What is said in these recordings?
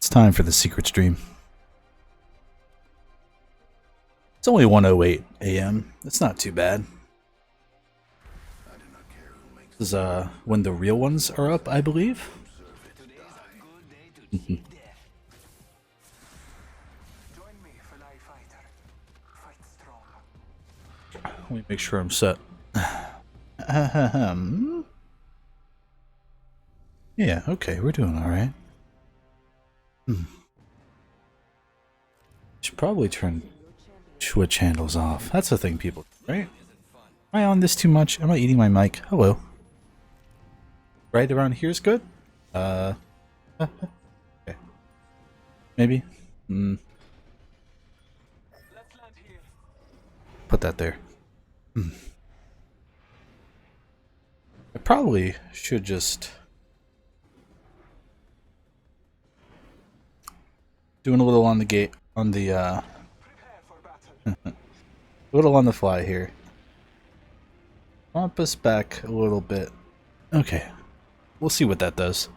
It's time for the secret stream. It's only 1:08 a.m. It's not too bad. This is when the real ones are up, I believe. Let me make sure I'm set. Yeah, okay, we're doing alright. Should probably turn Twitch handles off. That's the thing people do, right? Am I on this too much? Am I eating my mic? Hello. Right around here is good? Okay. Maybe? Put that there. I probably should just... Doing a little on the gate, on the, a little on the fly here. Bump us back a little bit. Okay. We'll see what that does.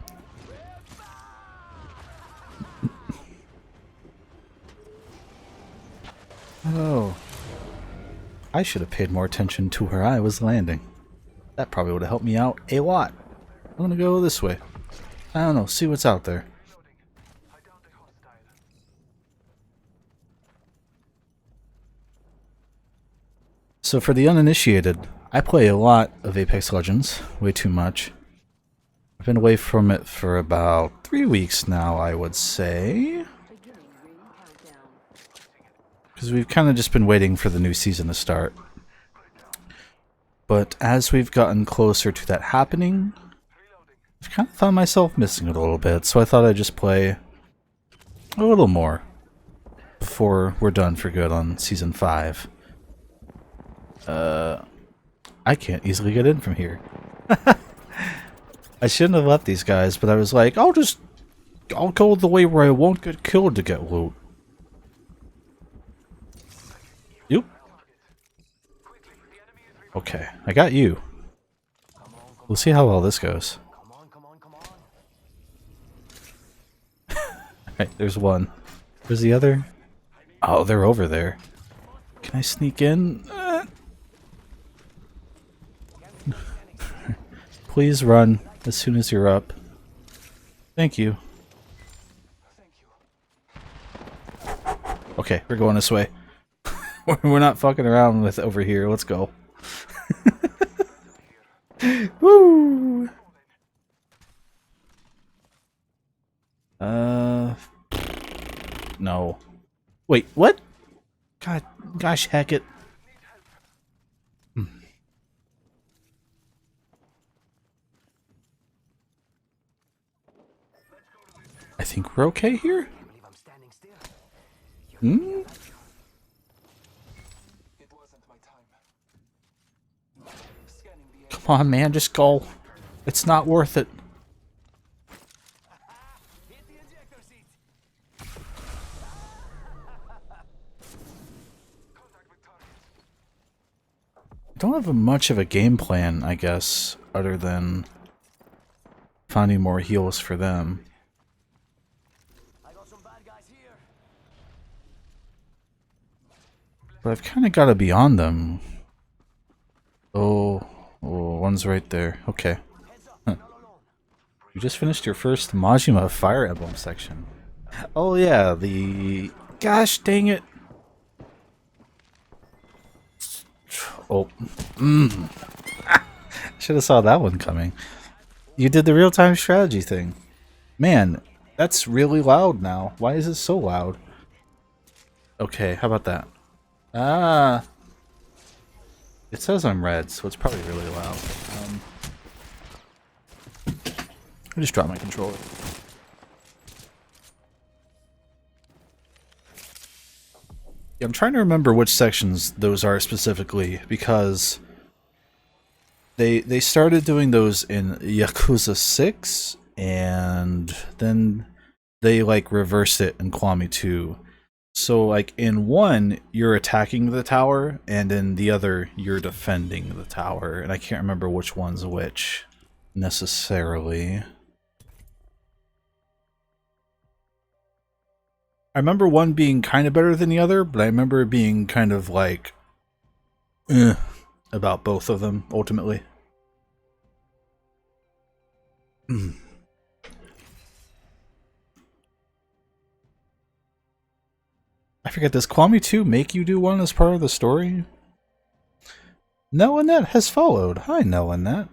Oh. I should have paid more attention to where I was landing. That probably would have helped me out a lot. I'm gonna go this way. I don't know, see what's out there. So for the uninitiated, I play a lot of Apex Legends, way too much. I've been away from it for about 3 weeks now, I would say. Because we've kind of just been waiting for the new season to start. But as we've gotten closer to that happening, I've kind of found myself missing it a little bit, so I thought I'd just play a little more before we're done for good on Season 5. I can't easily get in from here. I shouldn't have left these guys, but I was like, I'll go the way where I won't get killed to get loot. Yep. Okay, I got you. We'll see how well this goes. Alright, there's one. Where's the other? Oh, they're over there. Can I sneak in? Please run as soon as you're up. Thank you. Okay, we're going this way. We're not fucking around with over here. Let's go. Woo! No. Wait, what? God, gosh, heck it. I think we're okay here? Hmm? Come on, man, just go. It's not worth it. I don't have much of a game plan, I guess, other than finding more heals for them. But I've kind of got to be on them. Oh, one's right there. Okay. Huh. You just finished your first Majima Fire Emblem section. Oh yeah, the... Gosh dang it. Oh. Should have saw that one coming. You did the real-time strategy thing. Man, that's really loud now. Why is it so loud? Okay, how about that? Ah. It says I'm red, so it's probably really loud. I just dropped my controller. Yeah, I'm trying to remember which sections those are specifically, because they started doing those in Yakuza 6, and then they like reversed it in Kiwami 2. So like in one, you're attacking the tower, and in the other, you're defending the tower, and I can't remember which one's which necessarily. I remember one being kind of better than the other, but I remember it being kind of like eh, about both of them ultimately. I forget, does Kwame 2 make you do one as part of the story? Nell has followed. Hi, Nell. I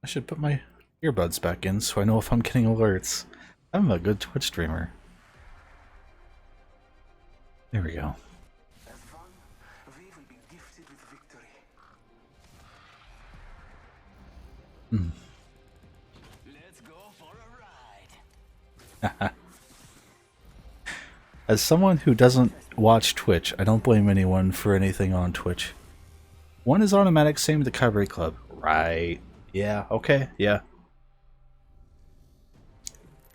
should put my earbuds back in so I know if I'm getting alerts. I'm a good Twitch streamer. There we go. Mm. Let's go for a ride. As someone who doesn't watch Twitch, I don't blame anyone for anything on Twitch. One is automatic, same with the Cabaret Club. Right. Yeah, okay, yeah.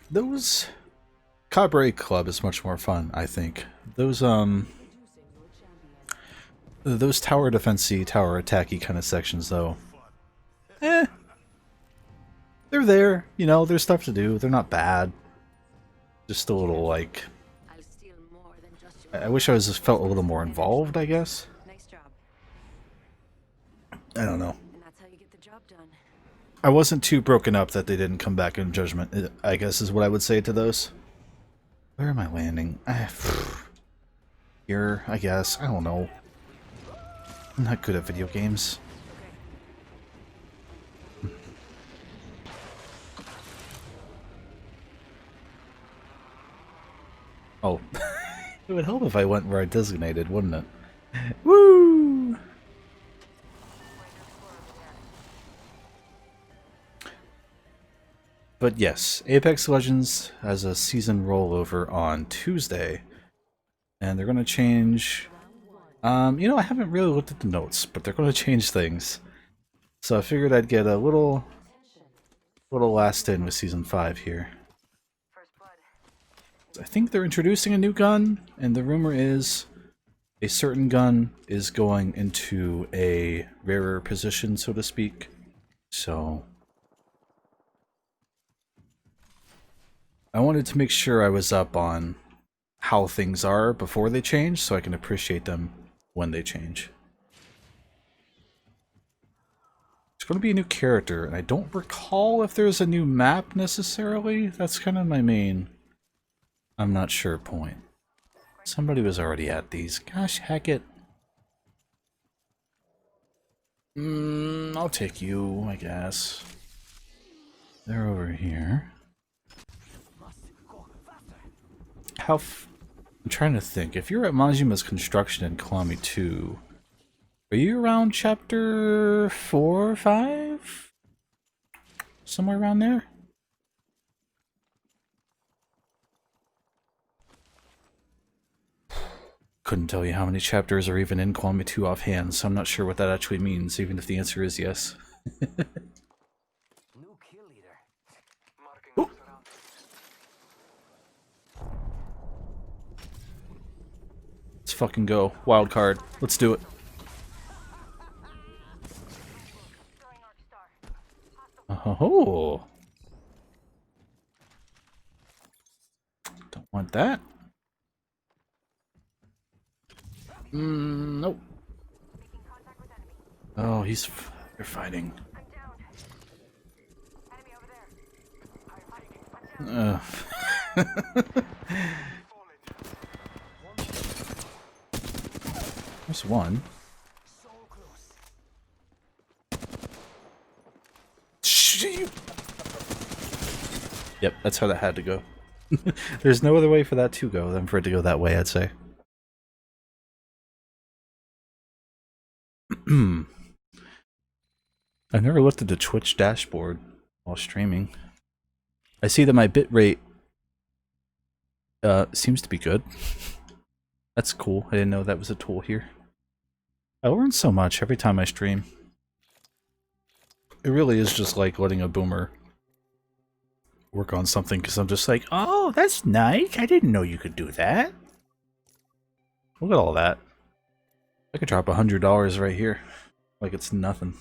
Those... Cabaret Club is much more fun, I think. Those tower defense-y, tower attack-y kind of sections, though. Eh. They're there, you know, there's stuff to do. They're not bad. Just a little, like... I wish I was felt a little more involved, I guess. I don't know. I wasn't too broken up that they didn't come back in Judgment, I guess is what I would say to those. Where am I landing? Here, I guess. I don't know. I'm not good at video games. Oh. It would help if I went where I designated, wouldn't it? Woo! But yes, Apex Legends has a season rollover on Tuesday. And they're going to change... you know, I haven't really looked at the notes, but they're going to change things. So I figured I'd get a little last in with Season 5 here. I think they're introducing a new gun, and the rumor is a certain gun is going into a rarer position, so to speak. So I wanted to make sure I was up on how things are before they change, so I can appreciate them when they change. It's going to be a new character, and I don't recall if there's a new map necessarily. That's kind of my main... I'm not sure point. Somebody was already at these. Gosh, heck it. I'll take you, I guess. They're over here. I'm trying to think. If you're at Majima's construction in Kilomi 2, are you around chapter 4 or 5? Somewhere around there? Couldn't tell you how many chapters are even in Kilomi 2 offhand, so I'm not sure what that actually means, even if the answer is yes. Oh. Let's fucking go. Wild card. Let's do it. Oh. Don't want that. Nope. Oh, they're fighting. There's one. Yep, that's how that had to go. There's no other way for that to go than for it to go that way, I'd say. I've never looked at the Twitch dashboard while streaming. I see that my bitrate seems to be good. That's cool. I didn't know that was a tool here. I learn so much every time I stream. It really is just like letting a boomer work on something, because I'm just like, oh, that's nice. I didn't know you could do that. Look at all that. I could drop $100 right here. Like it's nothing.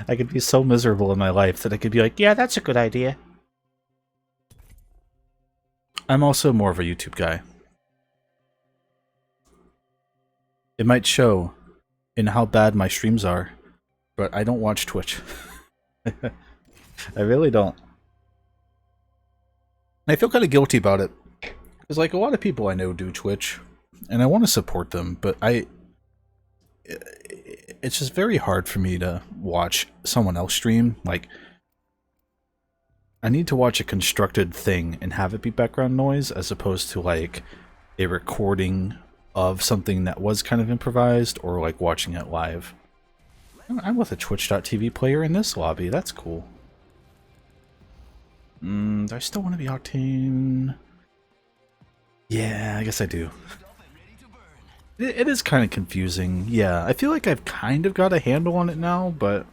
I could be so miserable in my life that I could be like, yeah, that's a good idea. I'm also more of a YouTube guy. It might show in how bad my streams are, but I don't watch Twitch. I really don't. I feel kind of guilty about it. Because, like, a lot of people I know do Twitch, and I want to support them, but it's just very hard for me to watch someone else stream. Like, I need to watch a constructed thing and have it be background noise, as opposed to, like, a recording of something that was kind of improvised, or, like, watching it live. I'm with a Twitch.tv player in this lobby. That's cool. Do I still want to be Octane? Yeah, I guess I do. It is kind of confusing. Yeah, I feel like I've kind of got a handle on it now, but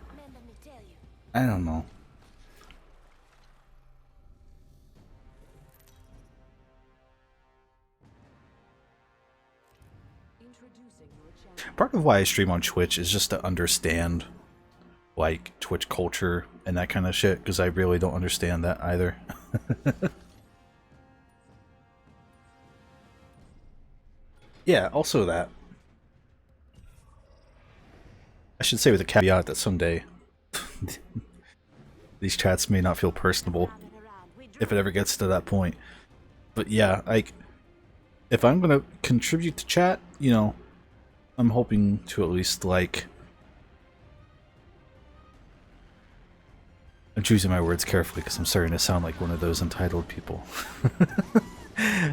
I don't know. Part of why I stream on Twitch is just to understand, like, Twitch culture and that kind of shit, because I really don't understand that either. Yeah, also that. I should say with a caveat that someday these chats may not feel personable if it ever gets to that point. But yeah, like, if I'm gonna contribute to chat, you know, I'm hoping to at least, like... I'm choosing my words carefully because I'm starting to sound like one of those entitled people.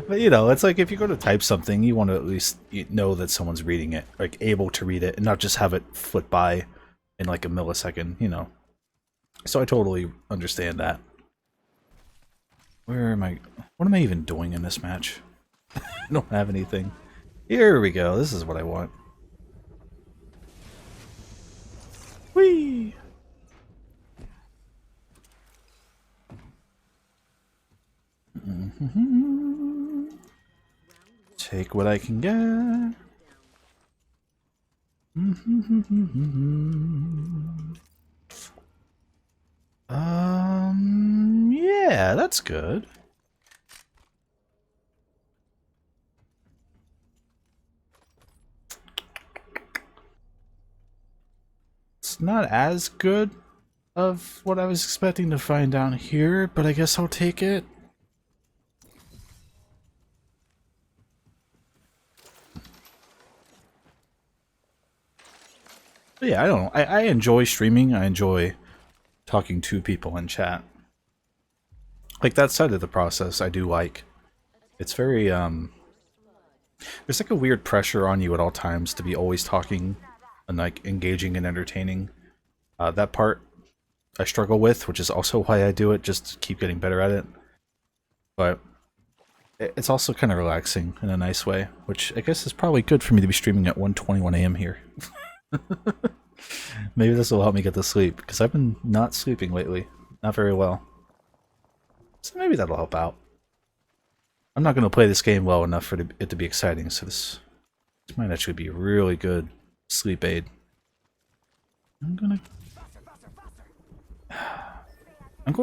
But, you know, it's like if you're going to type something, you want to at least know that someone's reading it, like able to read it, and not just have it flit by in like a millisecond, you know. So I totally understand that. Where am I? What am I even doing in this match? I don't have anything. Here we go. This is what I want. Whee! Take what I can get. Yeah, that's good. It's not as good of what I was expecting to find down here, but I guess I'll take it. But yeah, I don't know. I enjoy streaming. I enjoy talking to people in chat. Like, that side of the process I do like. It's very, there's like a weird pressure on you at all times to be always talking and like engaging and entertaining. That part I struggle with, which is also why I do it, just to keep getting better at it. But it's also kind of relaxing in a nice way, which I guess is probably good for me to be streaming at 1:21 a.m. here. Maybe this will help me get to sleep, because I've been not sleeping lately. Not very well. So maybe that'll help out. I'm not going to play this game well enough for it to be exciting, so this might actually be a really good sleep aid. I'm going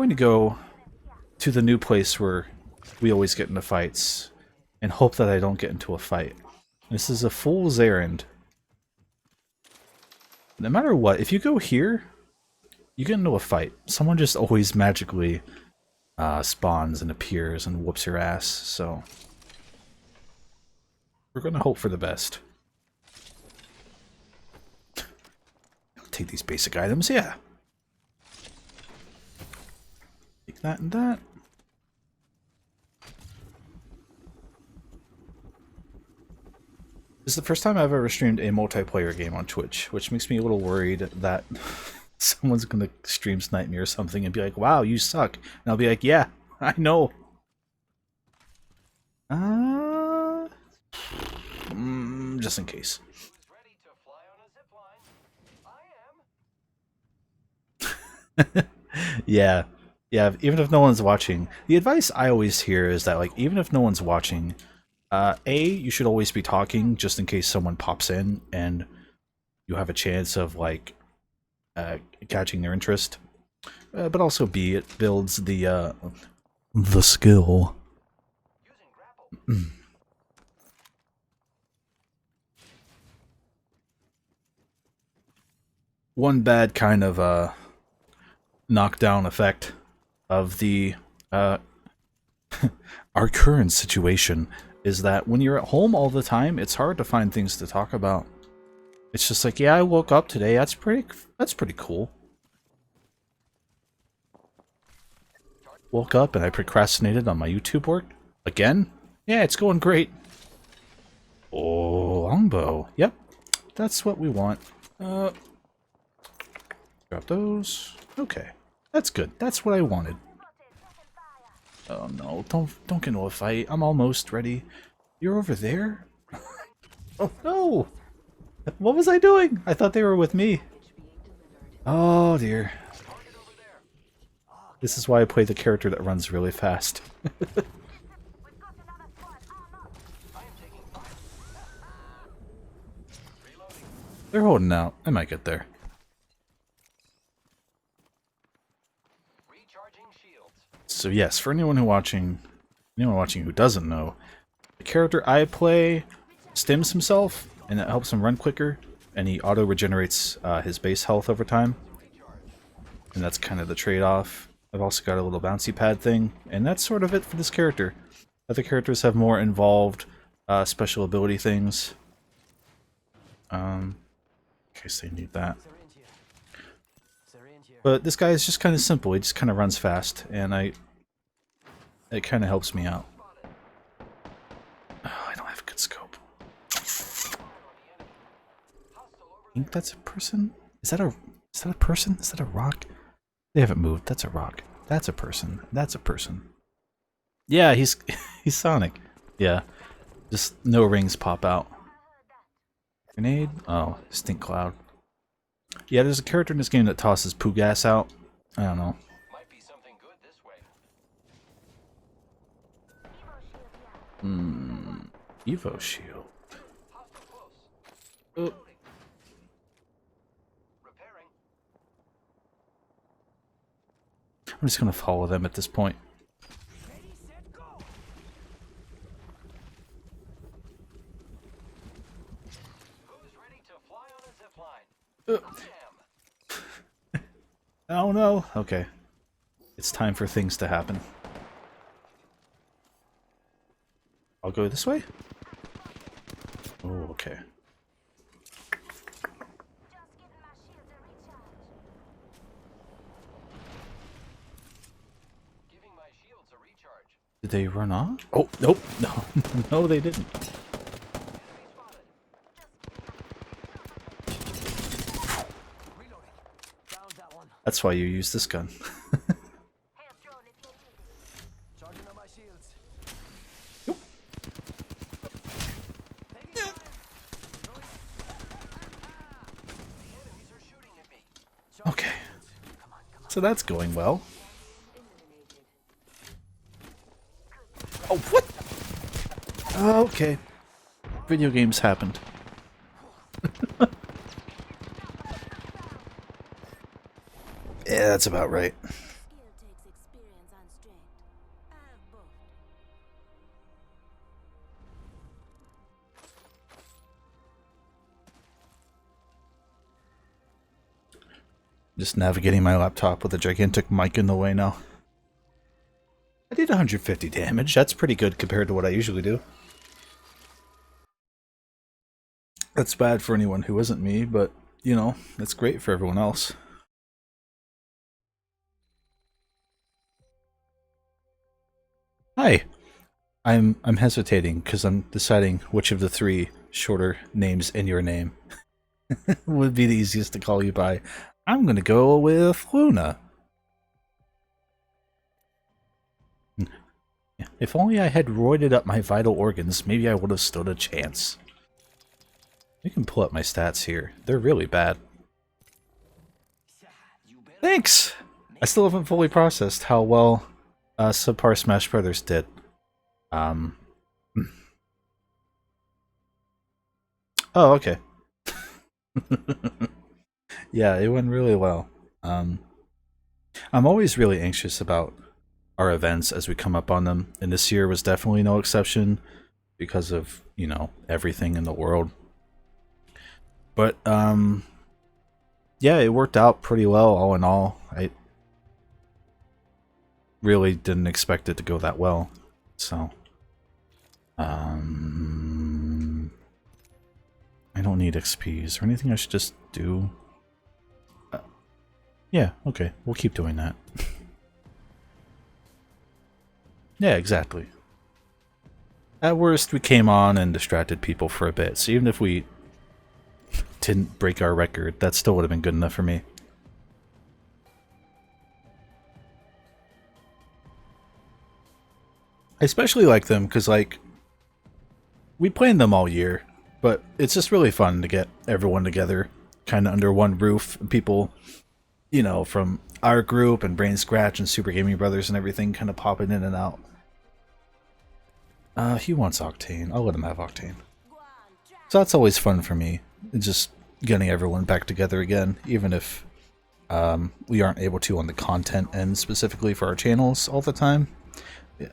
to go to the new place where we always get into fights and hope that I don't get into a fight. This is a fool's errand. No matter what, if you go here, you get into a fight. Someone just always magically spawns and appears and whoops your ass, so we're gonna hope for the best. I'll take these basic items, yeah. Take that and that. This is the first time I've ever streamed a multiplayer game on Twitch, which makes me a little worried that someone's gonna stream snipe me or something and be like, wow, you suck. And I'll be like, yeah, I know. Just in case. Yeah. Yeah, even if no one's watching. The advice I always hear is that, like, even if no one's watching, you should always be talking just in case someone pops in and you have a chance of, like, catching their interest. But also B, it builds the skill. One bad kind of knockdown effect of the our current situation is that when you're at home all the time, it's hard to find things to talk about. It's just like, yeah, I woke up today. That's pretty cool. Woke up and I procrastinated on my YouTube work again. Yeah, it's going great. Oh, longbow. Yep, that's what we want. Drop those. Okay, that's good. That's what I wanted. Oh no, don't get into a fight. I'm almost ready. You're over there? Oh no! What was I doing? I thought they were with me. Oh dear. This is why I play the character that runs really fast. They're holding out. I might get there. So yes, for anyone watching who doesn't know, the character I play stims himself, and it helps him run quicker, and he auto-regenerates his base health over time. And that's kind of the trade-off. I've also got a little bouncy pad thing, and that's sort of it for this character. Other characters have more involved special ability things. In case they need that. But this guy is just kind of simple. He just kind of runs fast, and it kind of helps me out. Oh, I don't have a good scope. I think that's a person? Is that a person? Is that a rock? They haven't moved. That's a rock. That's a person. That's a person. Yeah, he's he's Sonic. Yeah. Just no rings pop out. Grenade? Oh, stink cloud. Yeah, there's a character in this game that tosses poo gas out. I don't know. Might be something good this way. Evo shield. Oh. I'm just gonna follow them at this point. Ready, set, go. Who's ready to fly on a zipline? Oh no. Okay. It's time for things to happen. I'll go this way? Oh, okay. Giving my shields a recharge. Did they run off? Oh, nope. No, no, they didn't. Enemy spotted. Reloading. Down that one. That's why you use this gun. Charging on my shields. Enemies are shooting at me. Okay. So that's going well. Oh, what? Okay. Video games happened. Yeah, that's about right. Skill takes experience and strength. I have both. Just navigating my laptop with a gigantic mic in the way now. I did 150 damage. That's pretty good compared to what I usually do. That's bad for anyone who isn't me, but, you know, that's great for everyone else. Hi. I'm hesitating because I'm deciding which of the three shorter names in your name would be the easiest to call you by. I'm gonna go with Luna. If only I had roided up my vital organs, maybe I would have stood a chance. You can pull up my stats here. They're really bad. Thanks! I still haven't fully processed how well subpar Smash Brothers did. Oh, okay. Yeah, it went really well. I'm always really anxious about our events as we come up on them, and this year was definitely no exception because of, everything in the world. But yeah, it worked out pretty well all in all. I really didn't expect it to go that well. So I don't need XP. Is there anything I should just do? Yeah, okay. We'll keep doing that. Yeah, exactly. At worst, we came on and distracted people for a bit, so even if we didn't break our record, that still would have been good enough for me. I especially like them because, like, we planned them all year, but it's just really fun to get everyone together, kind of under one roof. People, from our group and Brain Scratch and Super Gaming Brothers and everything kind of popping in and out. He wants Octane. I'll let him have Octane. So that's always fun for me. It's just getting everyone back together again, even if we aren't able to on the content end specifically for our channels all the time.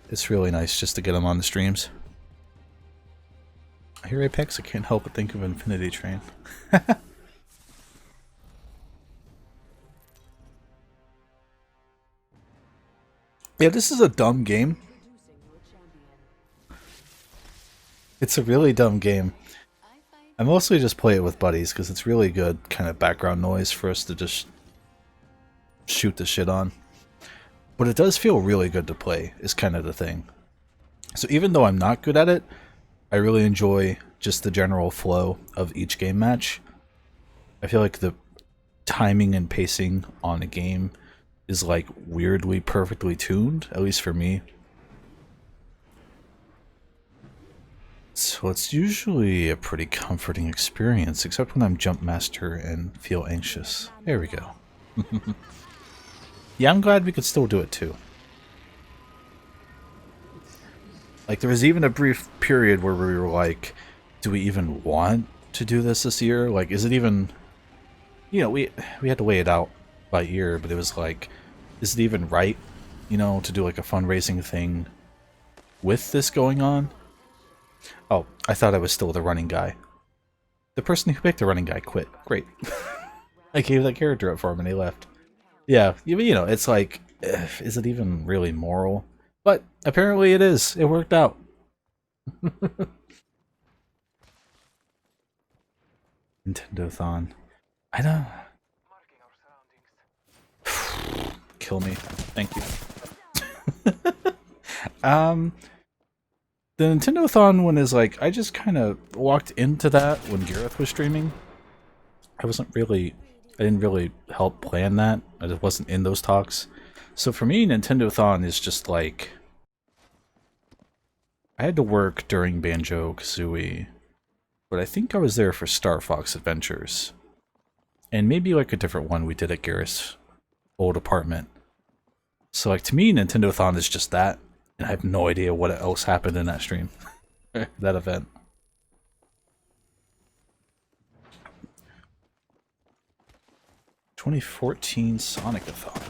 It's really nice just to get them on the streams. I hear Apex, I can't help but think of Infinity Train. Yeah, this is a dumb game. It's a really dumb game. I mostly just play it with buddies because it's really good kind of background noise for us to just shoot the shit on. But it does feel really good to play, is kind of the thing. So even though I'm not good at it, I really enjoy just the general flow of each game match. I feel like the timing and pacing on a game is like weirdly perfectly tuned, at least for me. So it's usually a pretty comforting experience, except when I'm Jump Master and feel anxious. There we go. Yeah, I'm glad we could still do it too. Like, there was even a brief period where we were like, do we even want to do this year? Like, is it even... we had to weigh it out by ear, but it was like, is it even right, to do like a fundraising thing with this going on? Oh, I thought I was still the running guy. The person who picked the running guy quit. Great. I gave that character up for him and he left. Yeah, it's like, is it even really moral? But apparently it is. It worked out. Nintendo-thon. I know. Kill me. Thank you. The Nintendo-thon one is like, I just kind of walked into that when Gareth was streaming. I didn't really help plan that. I just wasn't in those talks. So for me, Nintendo-thon is just like, I had to work during Banjo-Kazooie, but I think I was there for Star Fox Adventures. And maybe like a different one we did at Gareth's old apartment. So like, to me, Nintendo-thon is just that. And I have no idea what else happened in that stream. That event. "2014 Sonic-a-thon."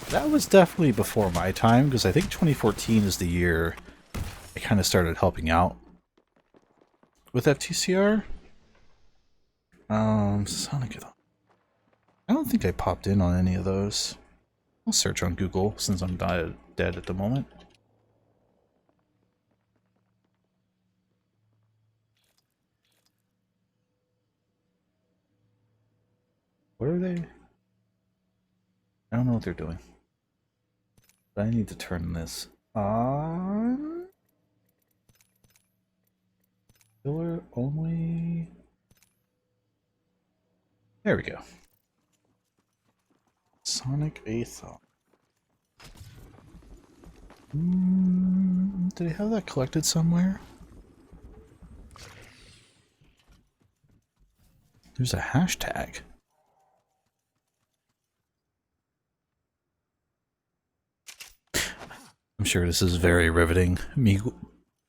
That was definitely before my time, because I think 2014 is the year I kind of started helping out with FTCR. Sonic-a-thon. I don't think I popped in on any of those. I'll search on Google since I'm dead at the moment. What are they? I don't know what they're doing. But I need to turn this on. Filler only. There we go. Sonic-a-thon. Did I have that collected somewhere? There's a hashtag. I'm sure this is very riveting. Me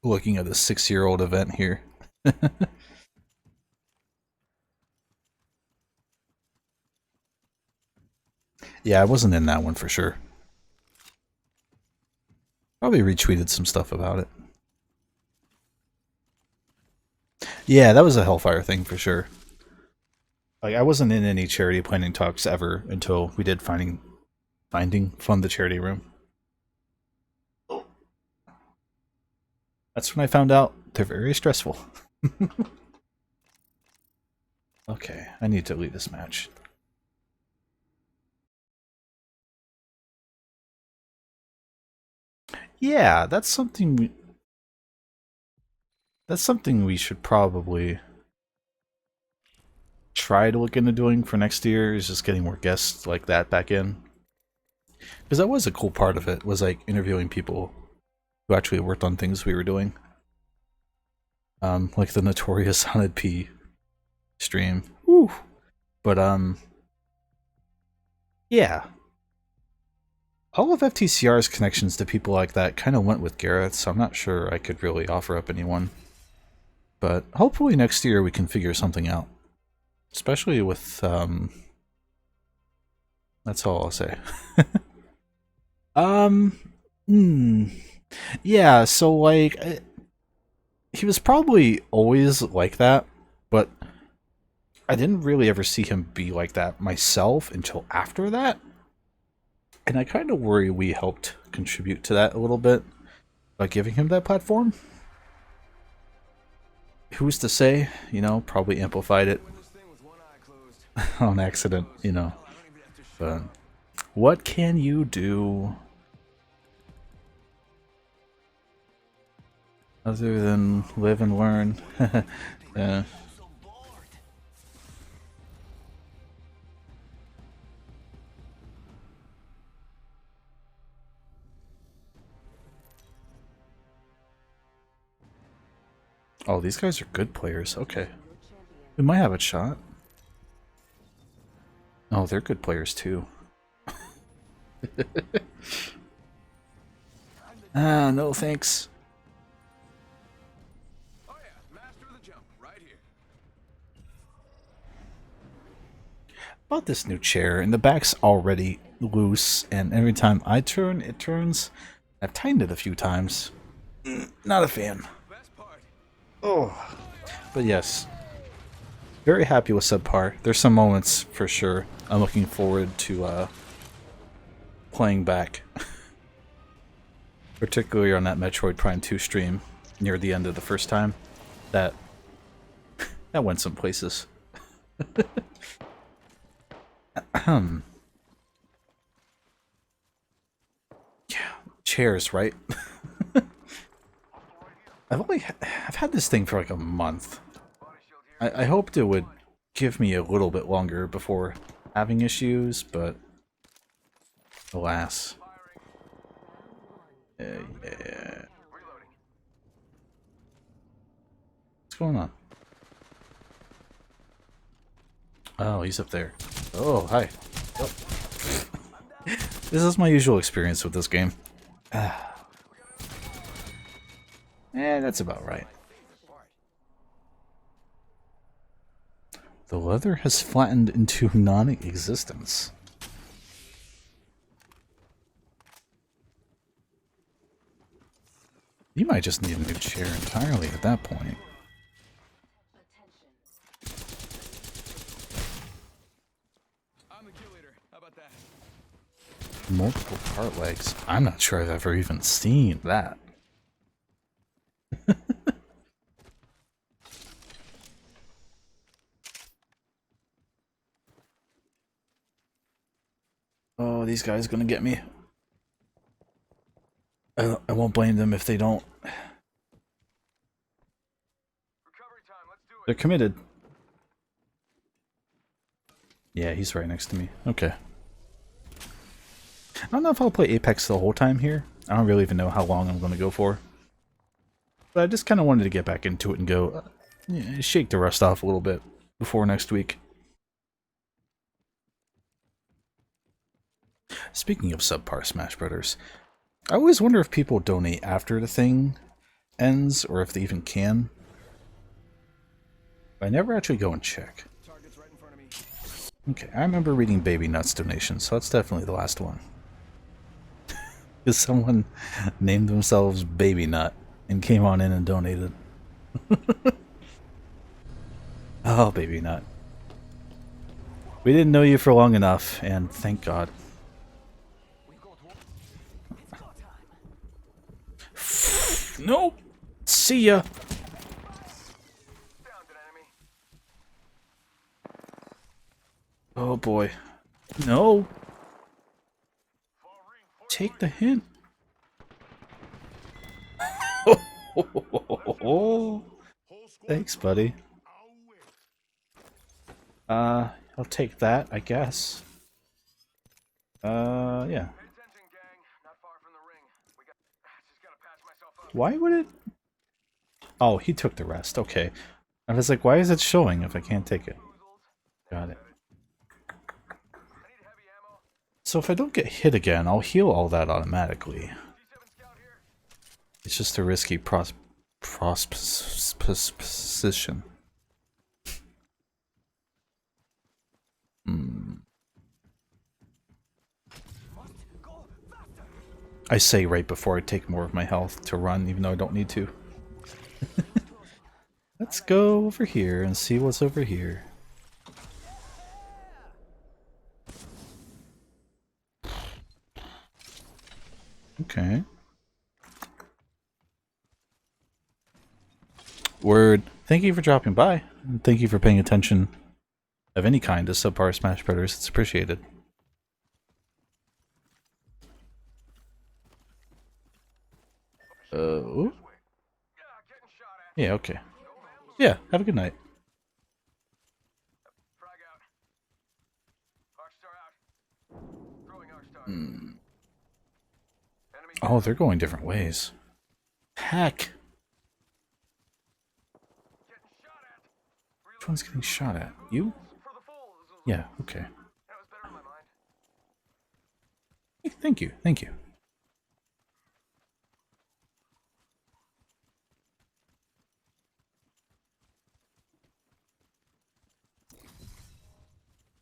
looking at a 6-year-old event here. 。Yeah, I wasn't in that one for sure. Probably retweeted some stuff about it. Yeah, that was a Hellfire thing for sure. Like, I wasn't in any charity planning talks ever until we did finding fund the charity room. That's when I found out they're very stressful. Okay, I need to leave this match. Yeah, that's something we should probably try to look into doing for next year, is just getting more guests like that back in. Because that was a cool part of it, was like interviewing people who actually worked on things we were doing. Like the Notorious Haunted P stream. Woo. But yeah. All of FTCR's connections to people like that kind of went with Gareth, so I'm not sure I could really offer up anyone. But hopefully next year we can figure something out. Especially with, that's all I'll say. Hmm. Yeah, so like, he was probably always like that, but I didn't really ever see him be like that myself until after that. And I kind of worry we helped contribute to that a little bit by giving him that platform. Who's to say, you know, probably amplified it on accident, you know. But what can you do other than live and learn? Yeah. Oh, these guys are good players. Okay. We might have a shot. Oh, they're good players too. Ah, no thanks. Oh yeah, master of the jump, right here. About this new chair, and the back's already loose, and every time I turn, it turns. I've tightened it a few times. Not a fan. Best part. Oh. But yes. Very happy with subpar. There's some moments for sure I'm looking forward to playing back. Particularly on that Metroid Prime 2 stream near the end of the first time. That went some places. Yeah, chairs, right? I've had this thing for like a month. I hoped it would give me a little bit longer before having issues, but alas. Yeah. What's going on? Oh, he's up there. Oh, hi. Oh. This is my usual experience with this game. That's about right. The leather has flattened into non-existence. You might just need a new chair entirely at that point. I'm the kill leader. How about that? Multiple part legs. I'm not sure I've ever even seen that. Oh, these guys are gonna get me. I won't blame them if they don't. Recovery time. Let's do it. They're committed. Yeah, he's right next to me. Okay. I don't know if I'll play Apex the whole time here. I don't really even know how long I'm going to go for. But I just kind of wanted to get back into it and go, shake the rust off a little bit before next week. Speaking of subpar Smash Brothers, I always wonder if people donate after the thing ends, or if they even can. I never actually go and check. Target's right in front of me. Okay, I remember reading Baby Nuts donations, so that's definitely the last one. Because someone named themselves Baby Nut and came on in and donated. Oh, Baby Nut. We didn't know you for long enough, and thank God. Nope. See ya. Oh boy. No. Take the hint. Thanks, buddy. I'll take that, I guess. Yeah. Why would it? Oh, he took the rest. Okay. I was like, why is it showing if I can't take it? Got it. So if I don't get hit again, I'll heal all that automatically. It's just a risky position. I say right before I take more of my health to run, even though I don't need to. Let's go over here and see what's over here. Okay. Word. Thank you for dropping by. And thank you for paying attention of any kind to Subpar Smash Brothers. It's appreciated. Oh. Yeah, okay. Yeah, have a good night. Oh, they're going different ways. Heck. Which one's getting shot at? You? Yeah, okay. Thank you, thank you.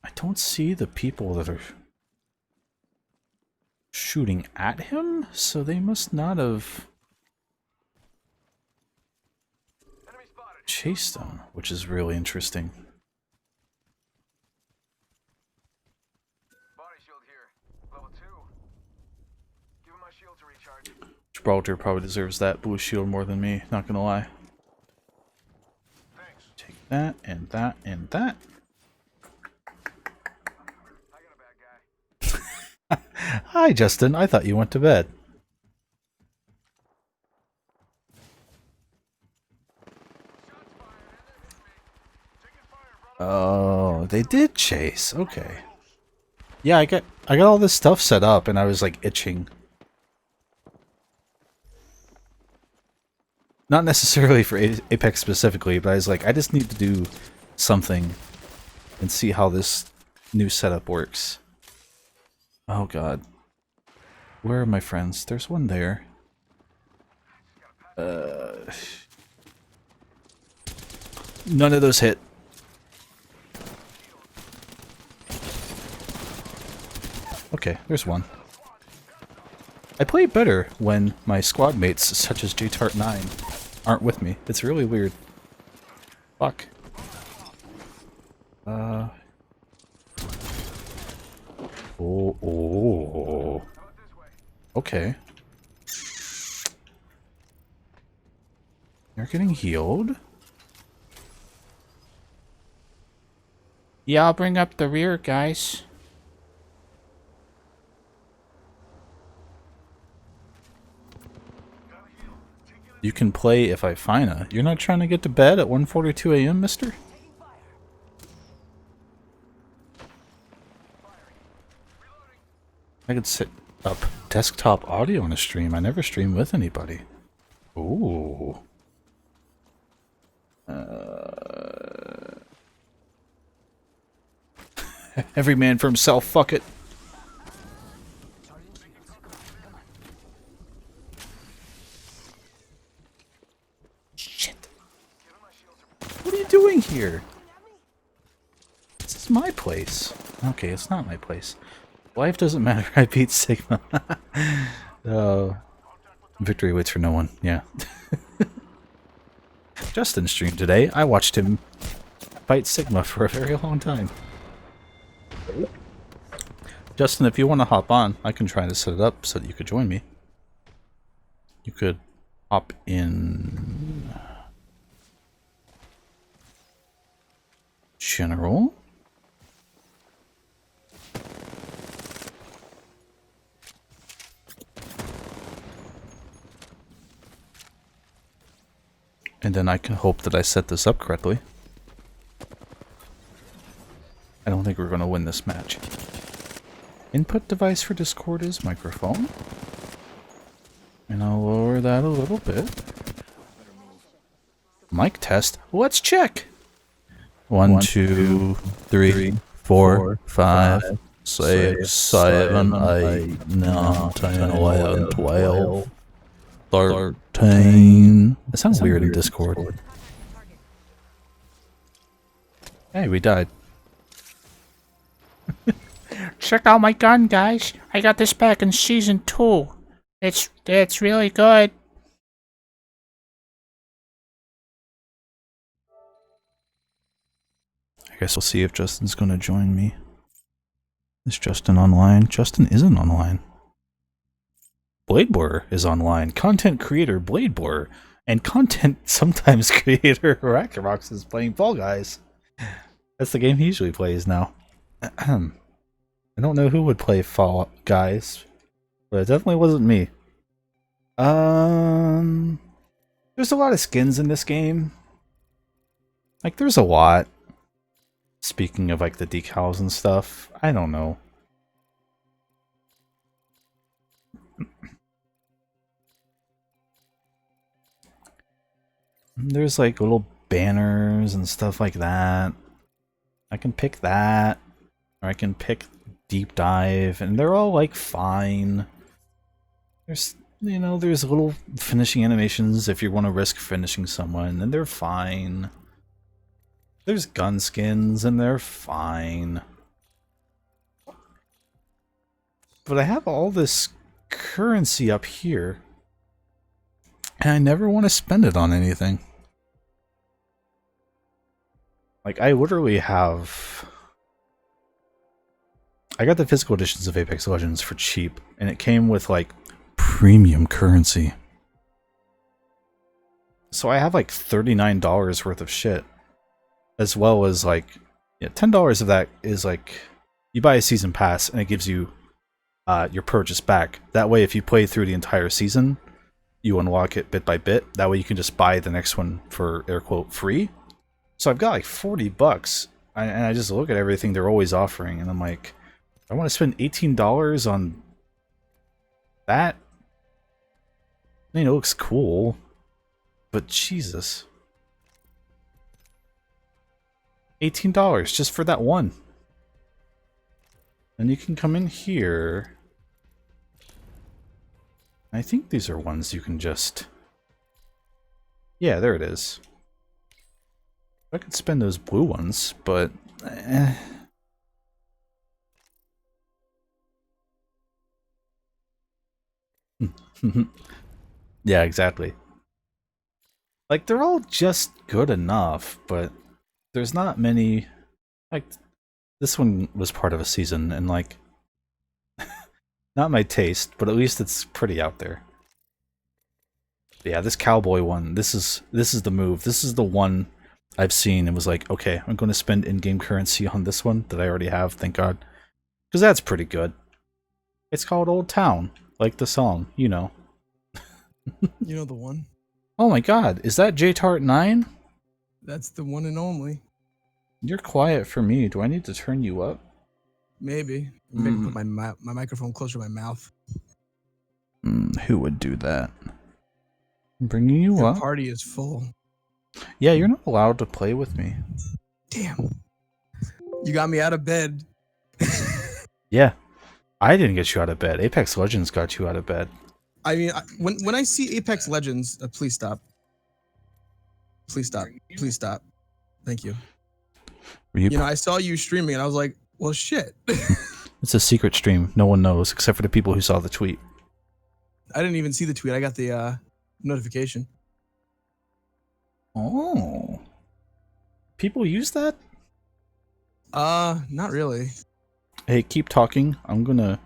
I don't see the people that are shooting at him, so they must not have chased him, which is really interesting. Gibraltar probably deserves that blue shield more than me, not gonna lie. Take that, and that, and that. Hi, Justin. I thought you went to bed. Oh, they did chase. Okay. Yeah, I got all this stuff set up, and I was like itching. Not necessarily for Apex specifically, but I was like, I just need to do something and see how this new setup works. Oh god. Where are my friends? There's one there. None of those hit. Okay, there's one. I play better when my squad mates, such as Jtart9, aren't with me. It's really weird. Fuck. Oh. Okay. You're getting healed? Yeah, I'll bring up the rear, guys. You can play if I fina. You're not trying to get to bed at 1:42 a.m., mister? I could set up desktop audio on a stream. I never stream with anybody. Ooh. Every man for himself, fuck it. Shit. What are you doing here? This is my place. Okay, it's not my place. Life doesn't matter. I beat Sigma. Victory waits for no one. Yeah. Justin streamed today. I watched him fight Sigma for a very long time. Justin, if you want to hop on, I can try to set it up so that you could join me. You could hop in general. And then I can hope that I set this up correctly. I don't think we're going to win this match. Input device for Discord is microphone. And I'll lower that a little bit. Mic test. Let's check. 1, 2, 3, 4, 5, 6, 7, 8, 9, 10, 11, 12, 13. That sounds weird in Discord. Hey, we died. Check out my gun, guys. I got this back in season 2. It's really good. I guess we'll see if Justin's going to join me. Is Justin online? Justin isn't online. Bladeborer is online. Content creator Bladeborer. And content sometimes creator Raktarox is playing Fall Guys. That's the game he usually plays now. I don't know who would play Fall Guys, but it definitely wasn't me. There's a lot of skins in this game. Like, there's a lot. Speaking of, like, the decals and stuff, I don't know. There's, like, little banners and stuff like that. I can pick that, or I can pick Deep Dive, and they're all, like, fine. There's, you know, there's little finishing animations if you want to risk finishing someone, and they're fine. There's gun skins, and they're fine. But I have all this currency up here, and I never want to spend it on anything. Like, I literally have... I got the physical editions of Apex Legends for cheap, and it came with, like, premium currency. So I have, like, $39 worth of shit. As well as, like, yeah, $10 of that is, like, you buy a season pass, and it gives you your purchase back. That way, if you play through the entire season, you unlock it bit by bit. That way you can just buy the next one for, air quote, free. So I've got, like, $40, and I just look at everything they're always offering, and I'm like, I want to spend $18 on that. I mean, it looks cool, but Jesus. $18 just for that one. And you can come in here. I think these are ones you can just... Yeah, there it is. I could spend those blue ones, but... Yeah, exactly. Like, they're all just good enough, but there's not many... Like, this one was part of a season, and, like... not my taste, but at least it's pretty out there. Yeah, this cowboy one, this is the move. This is the one I've seen and was like, okay, I'm going to spend in-game currency on this one that I already have, thank God. Because that's pretty good. It's called Old Town, like the song, you know. You know the one? Oh my God, is that Jtart9? That's the one and only. You're quiet for me. Do I need to turn you up? Maybe. Maybe put my microphone closer to my mouth. Who would do that? I'm bringing you The up. party is full. Yeah, you're not allowed to play with me. Damn. You got me out of bed. Yeah. I didn't get you out of bed. Apex Legends got you out of bed. I mean, when I see Apex Legends, please stop. Please stop. Please stop. Thank you. Were you You know, I saw you streaming, and I was like, well, shit. It's a secret stream. No one knows except for the people who saw the tweet. I didn't even see the tweet. I got the notification. Oh. People use that? Not really. Hey, keep talking. I'm gonna...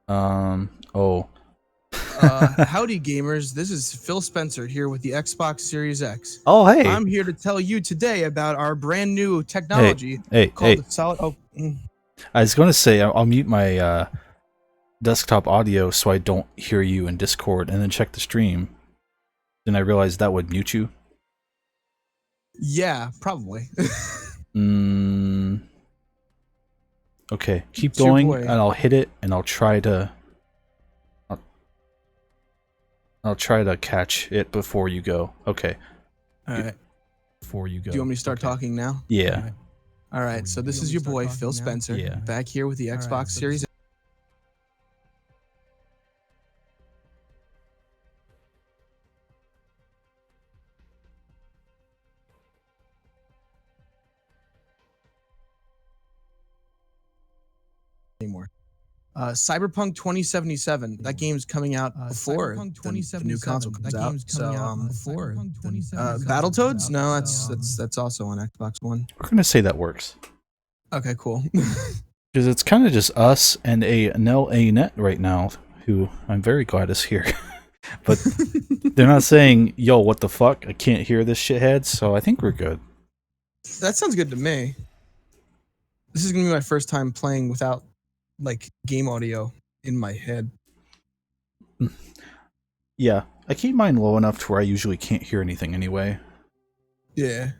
Oh. Howdy, gamers. This is Phil Spencer here with the Xbox Series X. Oh, hey. I'm here to tell you today about our brand new technology Hey, called hey. solid. Oh, I was gonna say, I'll mute my desktop audio so I don't hear you in Discord and then check the stream. Then I realized that would mute you. yeah, probably. Okay, keep It's your going, boy. and I'll hit it, and I'll try to... I'll try to catch it before you go. Okay, All right. before you go. Do you want me to start talking now? Yeah. All right. So this is your boy Phil Spencer Yeah. back here with the Xbox Series X. Anymore. Cyberpunk 2077. That game's coming out before the new console comes out. So Battletoads? No, that's also on Xbox One. We're gonna say that works. Okay, cool. Because it's kind of just us and a Nell A-net right now, who I'm very glad is here. But they're not saying, yo, what the fuck? I can't hear this shithead, so I think we're good. That sounds good to me. This is gonna be my first time playing without like game audio in my head. Yeah, I keep mine low enough to where I usually can't hear anything anyway. Yeah.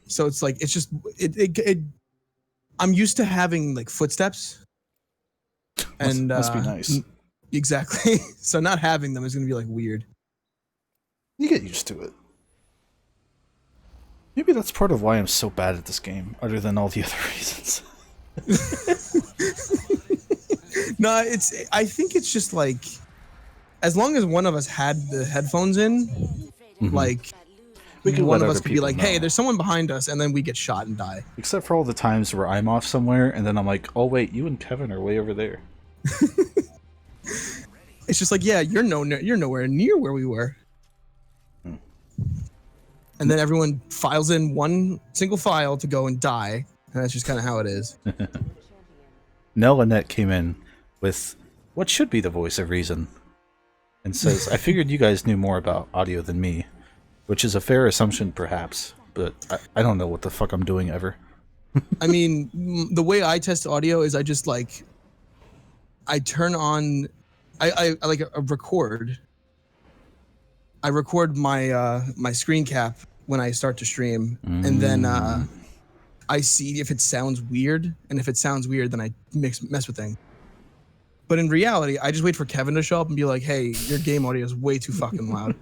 So it's like it's just it I'm used to having like footsteps. And must be nice. Exactly. So not having them is gonna be like weird. You get used to it. Maybe that's part of why I'm so bad at this game, other than all the other reasons. No, I think it's just like as long as one of us had the headphones in, like We can one let of us other could be people like, know. hey, there's someone behind us, and then we get shot and die. Except for all the times where I'm off somewhere, and then I'm like, oh wait, you and Kevin are way over there. It's just like, yeah, you're nowhere near where we were. And then everyone files in one single file to go and die, and that's just kind of how it is. Nell Annette came in with what should be the voice of reason and says, I figured you guys knew more about audio than me, which is a fair assumption perhaps, but I don't know what the fuck I'm doing ever. I mean, the way I test audio is I just like, I turn on, I like a record. I record my my screen cap when I start to stream, and then I see if it sounds weird, and if it sounds weird, then I mess with things. But in reality, I just wait for Kevin to show up and be like, "Hey, your game audio is way too fucking loud."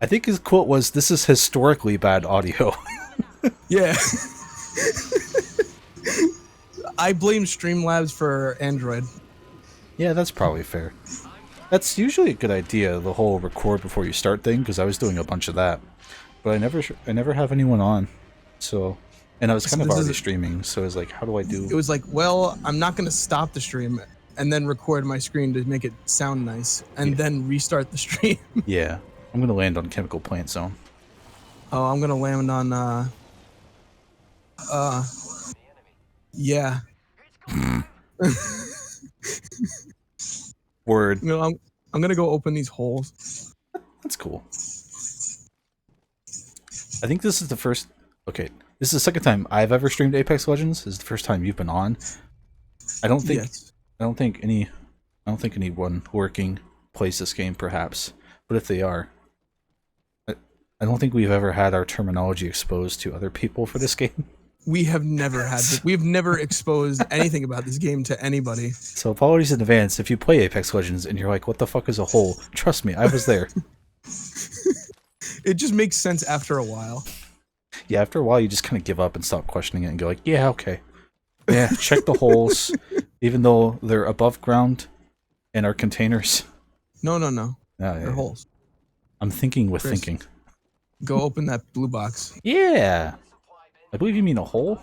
I think his quote was, this is historically bad audio. Yeah. I blame Streamlabs for Android. Yeah, that's probably fair. That's usually a good idea, the whole record before you start thing, because I was doing a bunch of that. But I never have anyone on, so... And I was kind of already streaming, so I was like, how do I do... It was like, well, I'm not going to stop the stream and then record my screen to make it sound nice, and then restart the stream. Yeah, I'm going to land on Chemical Plant Zone. Oh, I'm going to land on, yeah. Word. You know, I'm going to go open these holes. That's cool. I think this is the first... Okay, this is the second time I've ever streamed Apex Legends. This is the first time you've been on. I don't think... Yes. I don't think anyone working plays this game, perhaps. But if they are... I don't think we've ever had our terminology exposed to other people for this game. We have never had this. We've never exposed anything about this game to anybody. So apologies in advance if you play Apex Legends and you're like, what the fuck is a hole? Trust me, I was there. It just makes sense after a while. Yeah, after a while you just kind of give up and stop questioning it and go like, yeah, okay. Yeah, check the holes, even though they're above ground and are containers. No. Yeah. They're holes. I'm thinking with Chris. thinking. Go open that blue box. Yeah. I believe you mean a hole?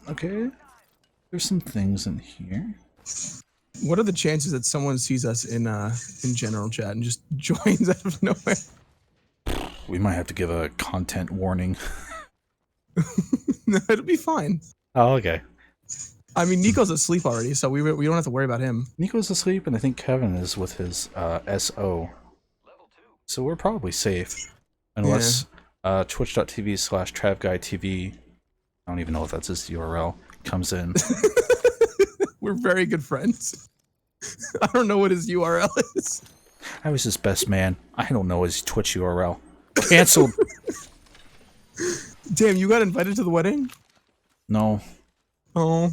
Okay. There's some things in here. What are the chances that someone sees us in general chat and just joins out of nowhere? We might have to give a content warning. No, it'll be fine. Oh, okay. I mean, Nico's asleep already, so we don't have to worry about him. Nico's asleep, and I think Kevin is with his SO. So we're probably safe. Unless twitch.tv/TravGuyTV, I don't even know if that's his URL, comes in. We're very good friends. I don't know what his URL is. I was his best man. I don't know his Twitch URL. Cancelled. Damn, you got invited to the wedding? No. Oh.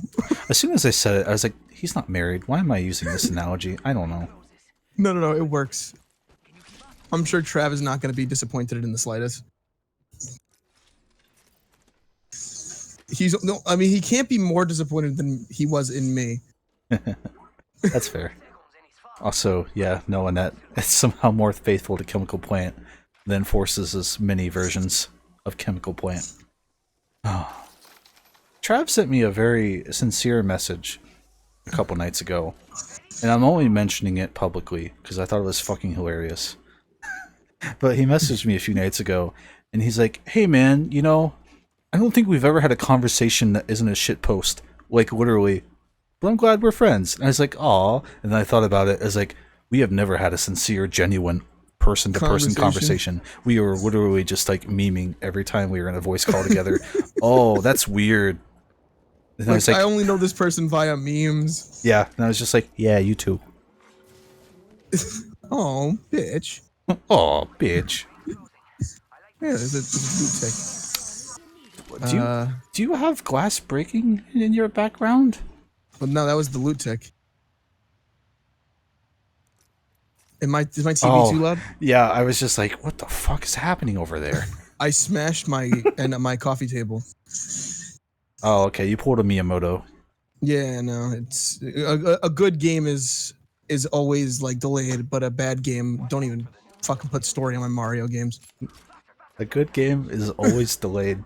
As soon as I said it, I was like, he's not married. Why am I using this analogy? I don't know. No, it works. I'm sure Trav is not going to be disappointed in the slightest. He can't be more disappointed than he was in me. That's fair. Also, yeah, knowing that it's somehow more faithful to Chemical Plant than Force's many versions of Chemical Plant. Oh. Trav sent me a very sincere message a couple nights ago, and I'm only mentioning it publicly because I thought it was fucking hilarious. But he messaged me a few nights ago, and he's like, hey man, you know, I don't think we've ever had a conversation that isn't a shit post. Like, literally. But I'm glad we're friends. And I was like, aw. And then I thought about it as like, we have never had a sincere, genuine person-to-person conversation. We were literally just like memeing every time we were in a voice call together. Oh, that's weird. And Like, I only know this person via memes. Yeah. And I was just like, yeah, you too. Oh, bitch. Oh, bitch. Yeah, there's a loot tick. Do you have glass breaking in your background? Well, no, that was the loot tick. Is my TV too loud? Yeah, I was just like, what the fuck is happening over there? I smashed my coffee table. Oh, okay. You pulled a Miyamoto. Yeah, no, it's a good game is always like delayed, but a bad game, don't even fucking put story on my Mario games. A good game is always delayed.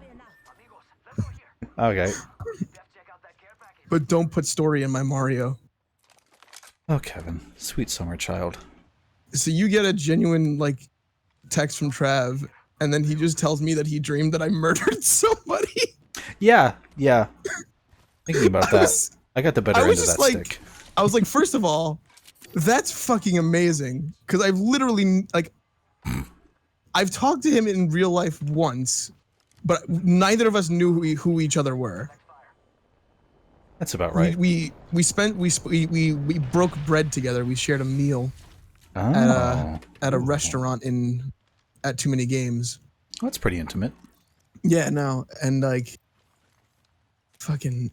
Okay. But don't put story in my Mario. Oh, Kevin, sweet summer child. So you get a genuine like text from Trav, and then he just tells me that he dreamed that I murdered somebody. Yeah. Thinking about that, I got the better end of that stick. I was like, first of all, that's fucking amazing, because I've literally like, I've talked to him in real life once, but neither of us knew who each other were. That's about right. We broke bread together. We shared a meal at a restaurant at Too Many Games. That's pretty intimate. Yeah, no, and like, fucking,